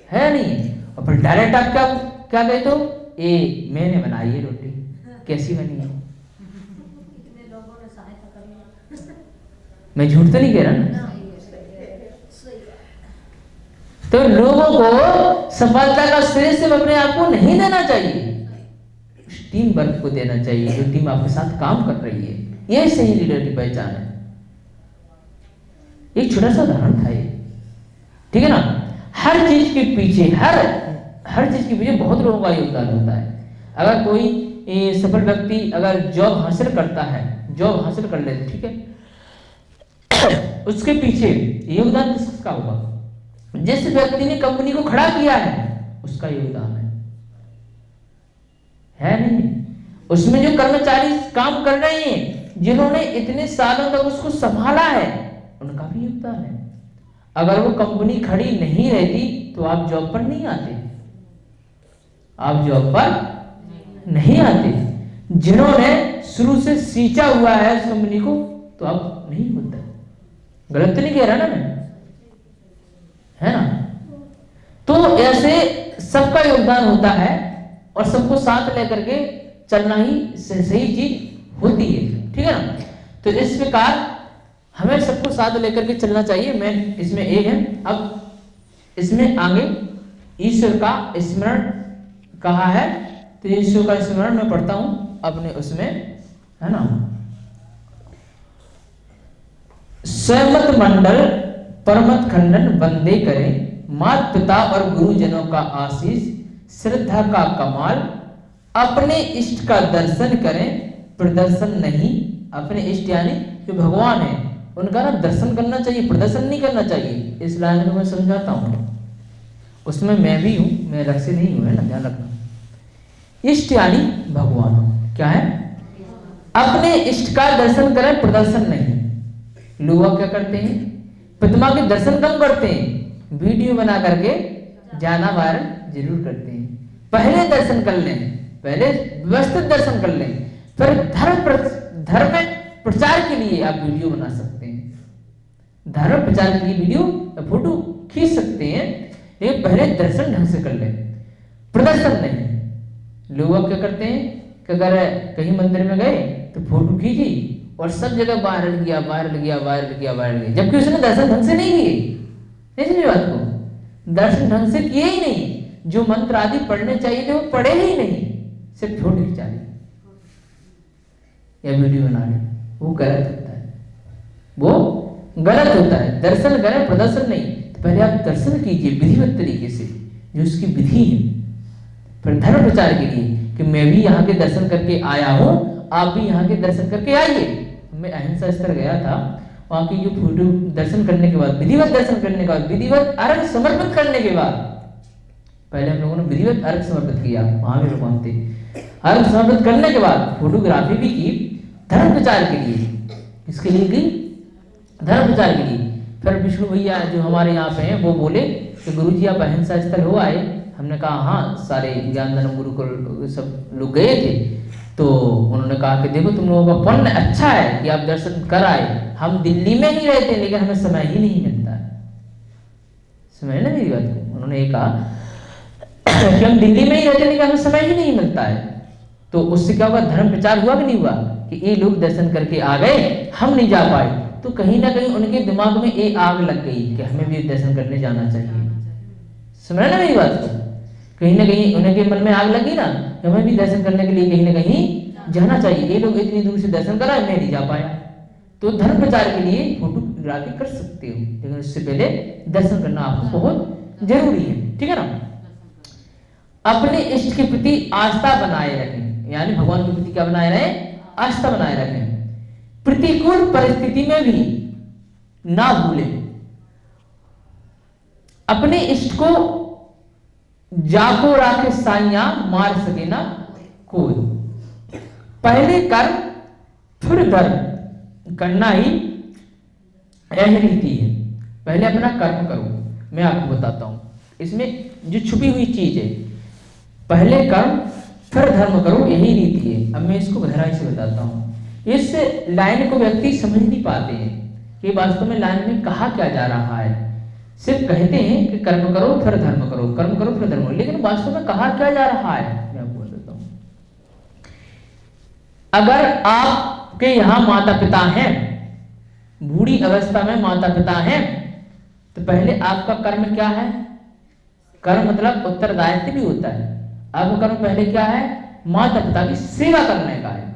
है नहीं? और फिर डायरेक्ट आप क्या कहते हो? मैंने बनाई है रोटी, कैसी बनी है? मैं झूठ तो नहीं कह रहा ना? तो लोगों को सफलता का श्रेय सिर्फ अपने आप को नहीं देना चाहिए, टीम वर्क को देना चाहिए, जो टीम आपके साथ काम कर रही है। यह सही लीडर की पहचान है। एक छोटा सा उदाहरण था ये, ठीक है ना? हर चीज के पीछे बहुत लोगों का योगदान होता है। अगर कोई सफल व्यक्ति अगर जॉब हासिल कर लेते, ठीक है, उसके पीछे योगदान किसका होगा? जिस व्यक्ति ने कंपनी को खड़ा किया है, उसका योगदान है नहीं? उसमें जो कर्मचारी काम कर रहे हैं, जिन्होंने इतने सालों तक उसको संभाला है, उनका भी योगदान है। अगर वो कंपनी खड़ी नहीं रहती तो आप जॉब पर नहीं आते, जिन्होंने शुरू से सींचा हुआ है इस कंपनी को, तो अब नहीं होता। गलत तो नहीं कह रहा ना मैं, है ना? तो तो ऐसे सबका योगदान होता है और सबको साथ लेकर के चलना ही सही चीज होती है, ठीक है ना। तो इस प्रकार हमें सबको साथ लेकर के चलना चाहिए। मैं इसमें एक है। अब इसमें आगे ईश्वर का स्मरण कहा है, तो ईश्वर का स्मरण मैं पढ़ता हूं अपने उसमें, है ना। स्वमत मंडल परमत खंडन वंदे करें, माता पिता और गुरुजनों का आशीष श्रद्धा का कमाल, अपने इष्ट का दर्शन करें प्रदर्शन नहीं। अपने इष्ट यानी जो भगवान है उनका ना दर्शन करना चाहिए, प्रदर्शन नहीं करना चाहिए। इस लाइन को मैं समझाता हूँ, उसमें मैं भी हूँ, मैं अलग से नहीं हूँ, है ना, ध्यान रखना। इष्ट यानी भगवान क्या है, अपने इष्ट का दर्शन करें प्रदर्शन नहीं। लोग क्या करते हैं, प्रतिमा के दर्शन कम करते हैं, वीडियो बना करके ज्यादा वायरल जरूर करते हैं। पहले दर्शन कर लें, पहले व्यवस्थित दर्शन कर लें, फिर धर्म प्रचार के लिए आप वीडियो बना सकते हैं। धर्म प्रचार के लिए वीडियो या फोटो खींच सकते हैं, लेकिन पहले दर्शन ढंग से कर लें, प्रदर्शन नहीं। लोग क्या करते हैं कि अगर कहीं मंदिर में गए तो फोटो खींची और सब जगह वायरल किया, जबकि उसने दर्शन ढंग से नहीं किए। नहीं समझे बात को, दर्शन ढंग से किए ही नहीं, जो मंत्र आदि पढ़ने चाहिए थे वो पढ़े ही नहीं, सिर्फ फोटो खिंचा ली या वीडियो बना ली। वो गलत होता है, वो गलत होता है। दर्शन करें प्रदर्शन नहीं। तो पहले आप दर्शन कीजिए विधिवत तरीके से, जो उसकी विधि है, फिर धर्म प्रचार के लिए कि मैं भी यहाँ के दर्शन करके आया हूँ, आप भी यहाँ के दर्शन करके आइए। मैं अहिंसा स्तर गया था, वहाँ की जो फोटो दर्शन करने के बाद, विधिवत दर्शन करने के बाद, विधिवत अर्घ समर्पित करने के बाद, पहले हम लोगों ने विधिवत अर्घ समर्पित किया, वहां भी भगवान थे। अर्घ समर्पित करने के बाद फोटोग्राफी भी की धर्म प्रचार के लिए। किसके लिए की? धर्म प्रचार के लिए। फिर विष्णु भैया जो हमारे यहाँ पे हैं वो बोले कि गुरुजी आप अहिंसा स्थल हो आए। हमने कहा हाँ, सारे ज्ञानदान गुरुकुल सब लोग गए थे। तो उन्होंने कहा कि देखो तुम लोगों का पुण्य अच्छा है कि आप दर्शन कर आए, हम दिल्ली में ही रहते लेकिन हमें समय ही नहीं मिलता है। समय ना मेरी बात को, उन्होंने कहा कि हम दिल्ली में ही रहते लेकिन हमें समय ही नहीं मिलता है। तो उससे क्या हुआ, धर्म प्रचार हुआ कि नहीं हुआ, कि ये लोग दर्शन करके आ गए, हम नहीं जा पाए। तो कहीं ना कहीं उनके दिमाग में एक आग लग गई कि हमें भी दर्शन करने जाना चाहिए। समझ ना मेरी बात को, कहीं ना कहीं उनके मन में आग लगी ना, हमें भी दर्शन करने के लिए कहीं ना कहीं जाना चाहिए। ये लोग इतनी दूर से दर्शन करा, मैं नहीं जा पाया। तो धर्म प्रचार के लिए फोटोग्राफी कर सकते हो, लेकिन उससे पहले दर्शन करना आपको बहुत जरूरी है, ठीक है ना। अपने इष्ट के प्रति आस्था बनाए रखें, यानी भगवान के प्रति क्या बनाए रहे, आस्था बनाए रखें। प्रतिकूल परिस्थिति में भी ना भूलें। अपने इष्ट को जाको राखे साइया, मार सके ना कोई। पहले कर्म फिर धर्म करना ही यह रीति है। पहले अपना कर्म करो। मैं आपको बताता हूं इसमें जो छुपी हुई चीज है, पहले कर्म फिर धर्म करो, यही रीति है। अब मैं इसको गहराई से बताता हूं। इस लाइन को व्यक्ति समझ नहीं पाते हैं कि वास्तव में लाइन में कहा क्या जा रहा है। सिर्फ कहते हैं कि कर्म करो फिर धर्म करो, कर्म करो फिर धर्म करो, लेकिन वास्तव में कहा क्या जा रहा है मैं आपको बताता हूं। अगर आपके यहां माता पिता हैं, बूढ़ी अवस्था में माता पिता हैं, तो पहले आपका कर्म क्या है? कर्म मतलब उत्तरदायित्व भी होता है। आपका कर्म पहले क्या है? माता पिता की सेवा करने का है।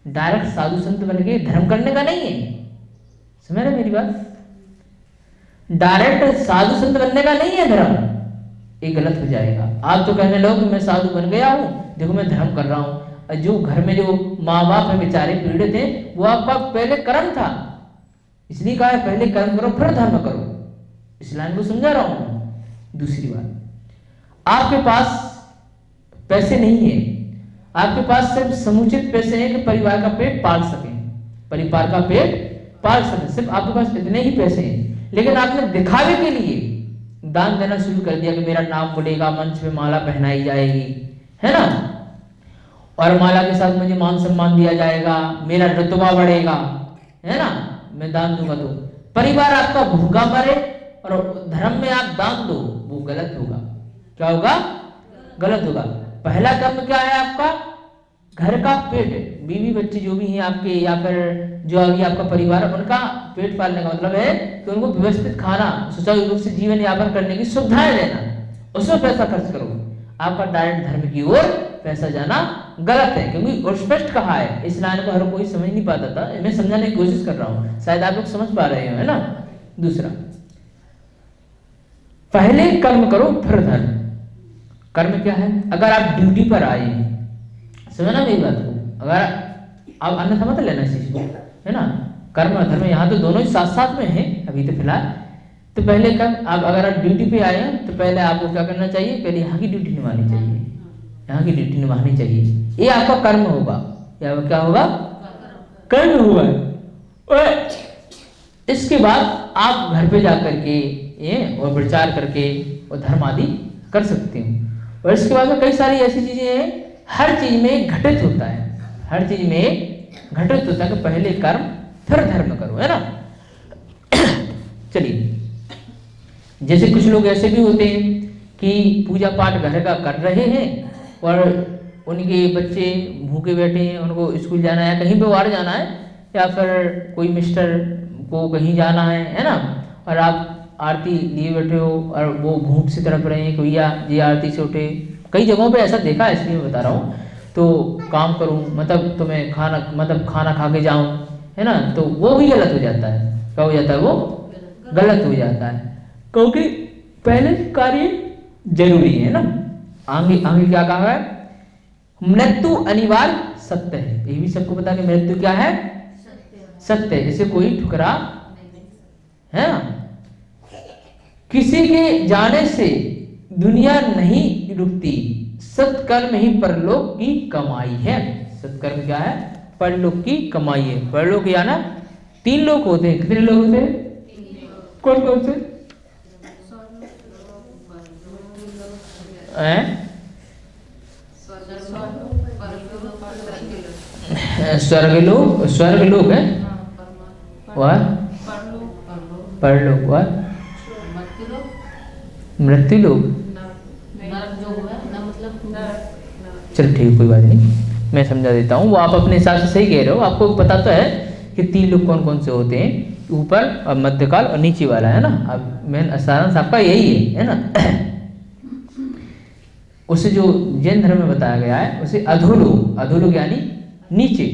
डायरेक्ट साधु संत बन के धर्म करने का नहीं है। समझ रहे मेरी बात? डायरेक्ट साधु संत बनने का नहीं है धर्म, ये गलत हो जाएगा। आप तो कहने लगो कि मैं साधु बन गया हूं, देखो मैं धर्म कर रहा हूं। जो घर में जो माँ बाप है बेचारे पीड़ित हैं, वो आपका पहले कर्म था, इसलिए कहा है पहले कर्म करो फिर धर्म करो। इस लाइन को समझा रहा हूं मैं। दूसरी बात, आपके पास पैसे नहीं है, आपके पास सिर्फ समुचित पैसे हैं कि परिवार का पेट पाल सके, परिवार का पेट पाल सके, सिर्फ आपके पास इतने ही पैसे हैं, लेकिन आपने दिखावे के लिए दान देना शुरू कर दिया कि मेरा नाम बढ़ेगा, मंच पे माला पहनाई जाएगी, है ना, और माला के साथ मुझे मान सम्मान दिया जाएगा, मेरा रुतबा बढ़ेगा, है ना, मैं दान दूंगा। तो परिवार आपका भूखा मरे और धर्म में आप दान दो, वो गलत होगा। क्या होगा? गलत होगा। पहला कर्म क्या है आपका? घर का पेट, बीवी बच्चे जो भी हैं आपके, या फिर जो अभी आपका परिवार है, उनका पेट पालने का मतलब है कि उनको व्यवस्थित खाना, सुचारू रूप से जीवन यापन करने की सुविधाएं देना, उसमें पैसा खर्च करो। आपका डायरेक्ट धर्म की ओर पैसा जाना गलत है, क्योंकि स्पष्ट कहा है। इस लाइन को हर कोई समझ नहीं पाता था, मैं समझाने की कोशिश कर रहा हूँ, शायद आप लोग समझ पा रहे हो, है ना। दूसरा, पहले कर्म करो फिर धर्म। कर्म क्या है? अगर आप ड्यूटी पर आए हैं, समझना मेरी बात को, अगर आप अन्यथा मत लेना इस चीज को, है ना। कर्म और धर्म यहाँ तो दोनों ही साथ साथ में हैं अभी तो फिलहाल। तो पहले कर्म, आप अगर आप ड्यूटी पे आए हैं तो पहले आपको क्या करना चाहिए? पहले यहाँ की ड्यूटी निभानी चाहिए, यहाँ की ड्यूटी निभानी चाहिए। ये आपका कर्म होगा, या क्या होगा? कर्म होगा। और इसके बाद आप घर पे जाकर के और विचार करके और धर्म आदि कर सकते हो। और इसके बाद में कई सारी ऐसी चीजें हैं, हर चीज में घटित होता है, हर चीज में घटित होता है कि पहले कर्म फिर धर्म करो, है ना। चलिए, जैसे कुछ लोग ऐसे भी होते हैं कि पूजा पाठ घर का कर रहे हैं और उनके बच्चे भूखे बैठे हैं, उनको स्कूल जाना है, कहीं पे बाहर जाना है, या फिर कोई मिस्टर को कहीं जाना है ना, और आप आरती लिए बैठे हो और वो भूख से तड़प रहे हैं कि भैया ये आरती से उठे। कई जगहों पे ऐसा देखा है, इसलिए बता रहा हूँ। तो काम करूँ मतलब तुम्हें खाना, मतलब खाना खा के जाऊँ, है ना, तो वो भी गलत हो जाता है। क्या हो जाता है? वो गलत हो जाता है, क्योंकि पहले कार्य जरूरी है ना। आगे आगे क्या कहा है? मृत्यु अनिवार्य सत्य है। ये भी सबको पता है कि मृत्यु क्या है? सत्य है, इसे कोई ठुकरा, है ना। किसी के जाने से दुनिया नहीं रुकती, सत्कर्म ही परलोक की कमाई है। सत्कर्म क्या है? परलोक की कमाई है। परलोक या ना 3 लोग होते हैं। कितने लोग होते हैं? कौन कौन से? स्वर्गलोक, स्वर्गलोक है, वह परलोक, वह मृत्यु लोक। चल ठीक, कोई बात नहीं, मैं समझा देता हूँ। वो आप अपने हिसाब से सही कह रहे हो, आपको पता तो है कि 3 लोग कौन कौन से होते हैं, ऊपर और मध्यकाल और नीचे वाला, है ना। अब मेन सारांश आपका यही है ना। उसे जो जैन धर्म में बताया गया है उसे अधोलोक, अधोलोक यानी नीचे,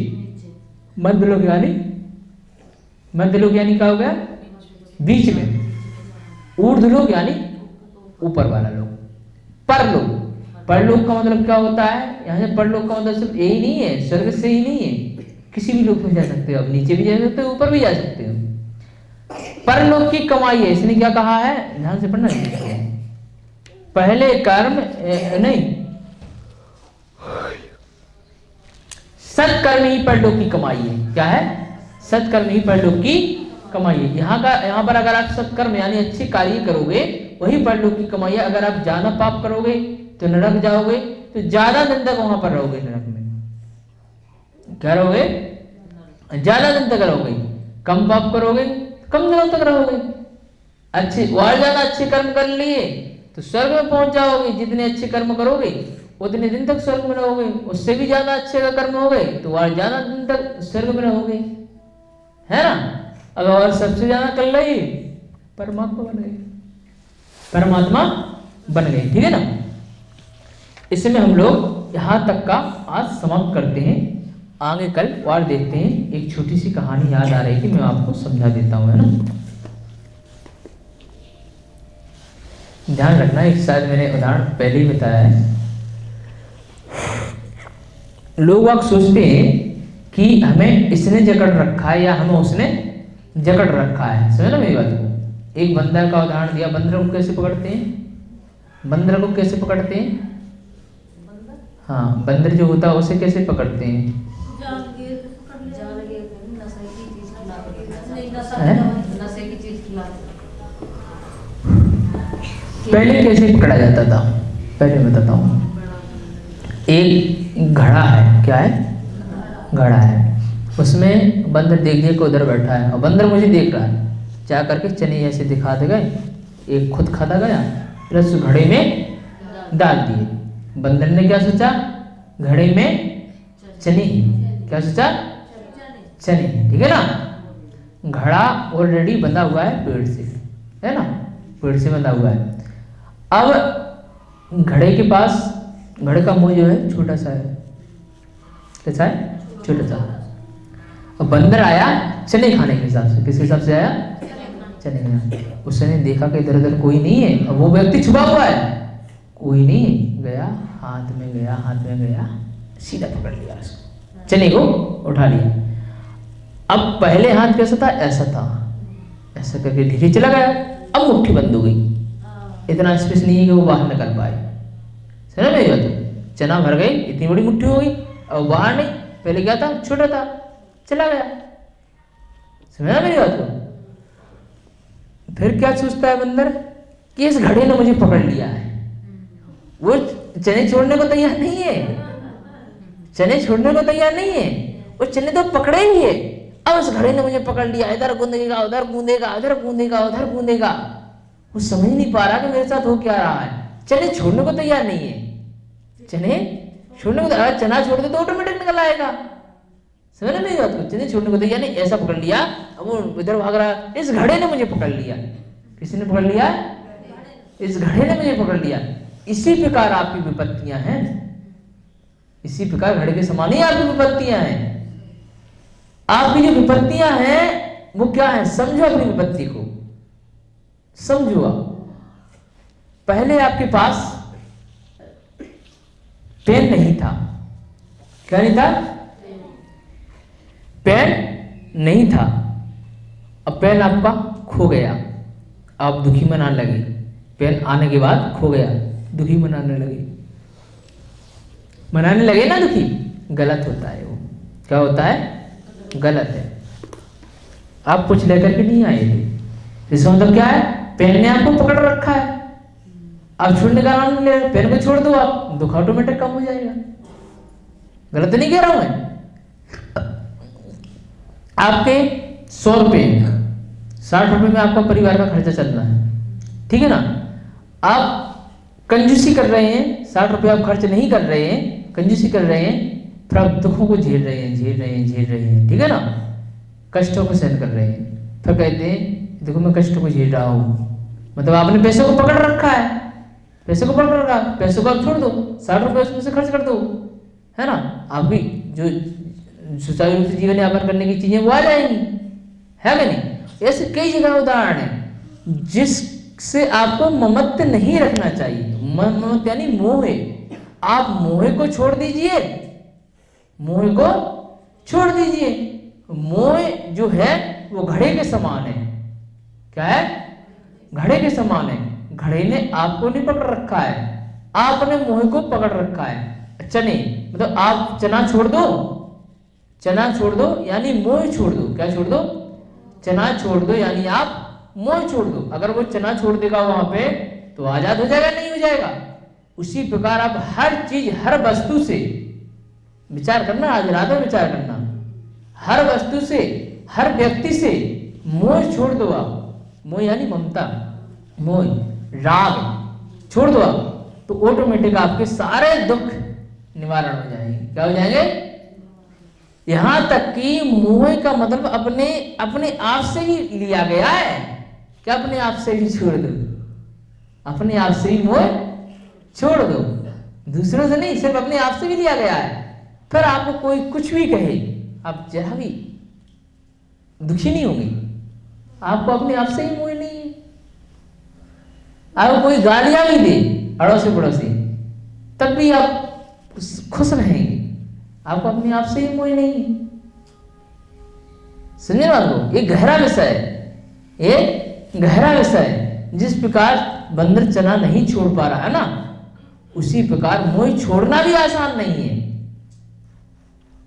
मध्यलोक यानी, मध्यलोक यानी क्या हो गया? बीच में, ऊर्ध्वलोक यानी ऊपर वाला लोक, परलोक। परलोक का मतलब क्या होता है? यहाँ से परलोक का मतलब सिर्फ यही नहीं है, स्वर्ग से ही नहीं है, किसी भी लोक में जा सकते हो, अब नीचे भी जा सकते हो, ऊपर भी जा सकते हो। परलोक की कमाई है, इसने क्या कहा है? ध्यान से पढ़ना चाहिए। पहले कर्म नहीं, सत्कर्म ही परलोक की कमाई है। क्या है? सत्कर्म ही परलोक की कमाई है। यहाँ पर अगर आप सत्कर्म यानी अच्छे कार्य करोगे वही परलोक की कमाई है। अगर आप ज्यादा पाप करोगे तो नरक जाओगे, तो ज्यादा दिन तक वहां पर रहोगे नरक में। क्या रहोगे? ज्यादा दिन तक रहोगे। कम पाप करोगे कम दिनों तक रहोगे। अच्छे और ज्यादा अच्छे कर्म कर लिए तो स्वर्ग में पहुंच जाओगे। जितने अच्छे कर्म करोगे उतने दिन तक स्वर्ग में रहोगे। उससे भी ज्यादा अच्छे का कर्म हो गए तो और ज्यादा दिन तक स्वर्ग में रहोगे, है ना। अब और सबसे ज्यादा कर ली परमात्मा बन गए, परमात्मा बन गए, ठीक है ना। इसमें हम लोग यहां तक का आज समाप्त करते हैं। आगे कल और देखते हैं। एक छोटी सी कहानी याद आ रही थी, मैं आपको समझा देता हूं, है ना। ध्यान रखना, एक शायद मैंने उदाहरण पहले ही बताया है। लोग आप सोचते हैं कि हमें इसने जकड़ रखा है या हमें उसने जकड़ रखा है। समझ ना मेरी बात को। एक बंदर का उदाहरण दिया। बंदर को कैसे पकड़ते हैं? बंदर को कैसे पकड़ते हैं? हाँ, बंदर जो होता है उसे कैसे पकड़ते हैं? पहले कैसे पकड़ा जाता था? पहले बताता हूँ। एक घड़ा है, क्या है? घड़ा है। उसमें बंदर देख देख के उधर बैठा है और बंदर मुझे देख रहा है। जा करके चने ऐसे दिखाते गए, एक खुद खाता गया, फिर उस घड़े में डाल दिए। बंदर ने क्या सोचा, घड़े में चने, क्या सोचा, चने, ठीक है ना। घड़ा ऑलरेडी बंधा हुआ है पेड़ से, है ना, पेड़ से बंधा हुआ है। अब घड़े के पास, घड़े का मुंह जो है छोटा सा है, कैसा है, छोटा सा। अब बंदर आया चने खाने के हिसाब से, किस हिसाब से आया, चने खाने। उसने देखा कि इधर उधर कोई नहीं है, अब वो व्यक्ति छुपा हुआ है, कोई नहीं है, गया हाथ में गया, हाथ में गया, सीधा पकड़ लिया उसको, चने को उठा लिया। अब पहले हाथ कैसा था, ऐसा था, ऐसा करके धीरे चला गया। अब मुट्ठी बंद हो गई, इतना स्पेस नहीं है कि वो बाहर निकल पाए, समझ में बात, चना भर गई, इतनी बड़ी मुट्ठी हो गई, अब बाहर नहीं, पहले क्या था, छोटा था, चला गया, समझा मेरी बात को। फिर क्या सोचता है बंदर कि इस घड़े ने मुझे पकड़ लिया है, वो चने छोड़ने को तैयार नहीं है, चने छोड़ने को तैयार नहीं है, वो चने तो पकड़े ही है। अब उस घड़े ने मुझे पकड़ लिया, इधर गूंदेगा, उधर गूंदेगा, इधर गूंदेगा, उधर गूंदेगा, वो समझ नहीं पा रहा कि मेरे साथ हो क्या रहा है। चने छोड़ने को तैयार नहीं है, चने छोड़ने को, अगर चना छोड़ दे तो ऑटोमेटिक निकल आएगा, समझ मेरी बात को। चने छोड़ने को तैयार नहीं, ऐसा पकड़ लिया, अब वो इधर भाग रहा, इस घड़े ने मुझे पकड़ लिया। किसने पकड़ लिया, इस घड़े ने मुझे पकड़ लिया। इसी प्रकार आपकी विपत्तियां हैं, इसी प्रकार घड़े के समान ही आपकी विपत्तियां हैं। आपकी जो विपत्तियां हैं वो क्या है, समझो अपनी विपत्ति को, समझो। आप पहले आपके पास पेन नहीं था, क्या नहीं था, पेन नहीं था। अब पेन आपका खो गया, आप दुखी मनाने लगे, पेन आने के बाद खो गया, दुखी मनाने लगे, मनाने लगे ना, दुखी, गलत होता है वो, क्या होता है, गलत है। आप कुछ लेकर के नहीं आए थे, इसका मतलब क्या है, पेन ने आपको पकड़ रखा है, आप छोड़ने का नाम नहीं ले रहे, पेन को छोड़ दो, आप दुख ऑटोमेटिक कम हो जाएगा। गलत नहीं कह रहा हूं मैं। आपके 100 रुपये, 60 रुपये में आपका परिवार का खर्चा चल रहा है, ठीक है ना। आप कंजूसी कर रहे हैं, 60 रुपये आप खर्च नहीं कर रहे हैं, कंजूसी कर रहे हैं, फिर आप दुखों को झेल रहे हैं, झेल रहे हैं, झेल रहे हैं, ठीक है ना, कष्टों को सहन कर रहे हैं। फिर कहते हैं देखो मैं कष्टों को झेल रहा हूँ, मतलब आपने पैसों को पकड़ रखा है, पैसों को पकड़ रखा है, पैसों को आप छोड़ दो, 60 रुपये उसमें से खर्च कर दो, है ना, आपकी जो सुचारू रूप से जीवन यापन करने की चीजें वो आ जाएंगी, है कि नहीं। ऐसे कई जगह उदाहरण है जिससे आपको ममत्व नहीं रखना चाहिए। ममत्व यानी मोह, आप मोह को छोड़ दीजिए, मोह को छोड़ दीजिए। मोह जो है वो घड़े के समान है, क्या है, घड़े के समान है। घड़े ने आपको नहीं पकड़ रखा है, आपने मोह को पकड़ रखा है। चने, मतलब आप चना छोड़ दो, चना छोड़ दो यानी मोह छोड़ दो, क्या छोड़ दो, चना छोड़ दो यानी आप मोह छोड़ दो। अगर वो चना छोड़ देगा वहां पे तो आजाद हो जाएगा, नहीं हो जाएगा। उसी प्रकार आप हर चीज, हर वस्तु से विचार करना, आज रात में विचार करना, हर वस्तु से, हर व्यक्ति से मोह छोड़ दो आप। मोह यानी ममता, मोह, राग छोड़ दो आप, तो ऑटोमेटिक आपके सारे दुख निवारण हो जाएंगे। क्या हो जाएंगे, यहां तक कि मोह का मतलब अपने अपने आप से ही लिया गया है। क्या अपने आप से ही छोड़ दो, अपने आप से ही मोह छोड़ दो, दूसरों से नहीं, सिर्फ अपने आप से भी लिया गया है। फिर आपको कोई कुछ भी कहे, आप जरा भी दुखी नहीं होंगे, आपको अपने आप से ही मोह नहीं है। आपको कोई गालियां भी दे अड़ोसी पड़ोसी, तब भी आप खुश रहेंगे, आपको अपने आप से ही मोह नहीं है। समझे बात को, ये गहरा विषय है, ये गहरा विषय है। जिस प्रकार बंदर चना नहीं छोड़ पा रहा है ना, उसी प्रकार मोह छोड़ना भी आसान नहीं है।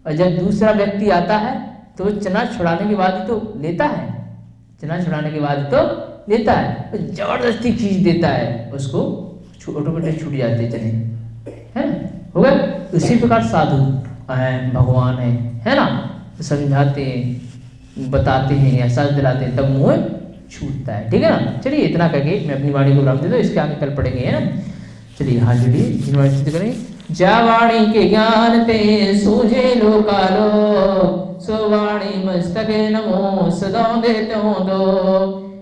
और जब दूसरा व्यक्ति आता है तो चना छुड़ाने के बाद ही तो लेता है, चना छुड़ाने के बाद तो लेता है, तो जबरदस्ती खींच देता है उसको, ऑटोमेटिक छूट जाते चने, है हो गए। उसी प्रकार साधु है, भगवान है ना, समझाते हैं, बताते हैं, एहसास दिलाते हैं, तब मोह छूटता है। ठीक है ना। चलिए इतना करके मैं अपनी वाणी को विराम देता हूँ, इसके आगे कल पढ़ेंगे, है ना। चलिए हाथ जोड़िए, यूनिवर्सिटी करेंगे। जा वाणी के ज्ञान ते सूझे लोकालो, सो वाणी मस्तक नमो सदा देते दो।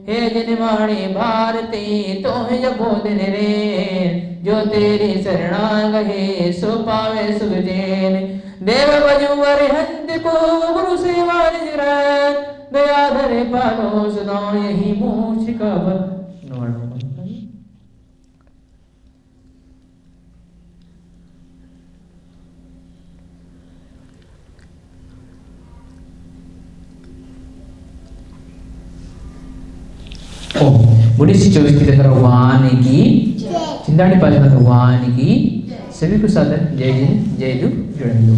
हे जिन वाणी भारती तो है जपो दिन रे, जो तेरी शरणा गहे सो पावे सुख चैन। देव बजुवर हंत को गुरु सेवा निज रैन, दया धरे पालो सदा यही मोक्ष का बर। बुढ़ी सी 24 की भगवान की चिंताड़ी पालना भगवान की सभी को सादर जय हिंद जय हिंदू जय हिंदू।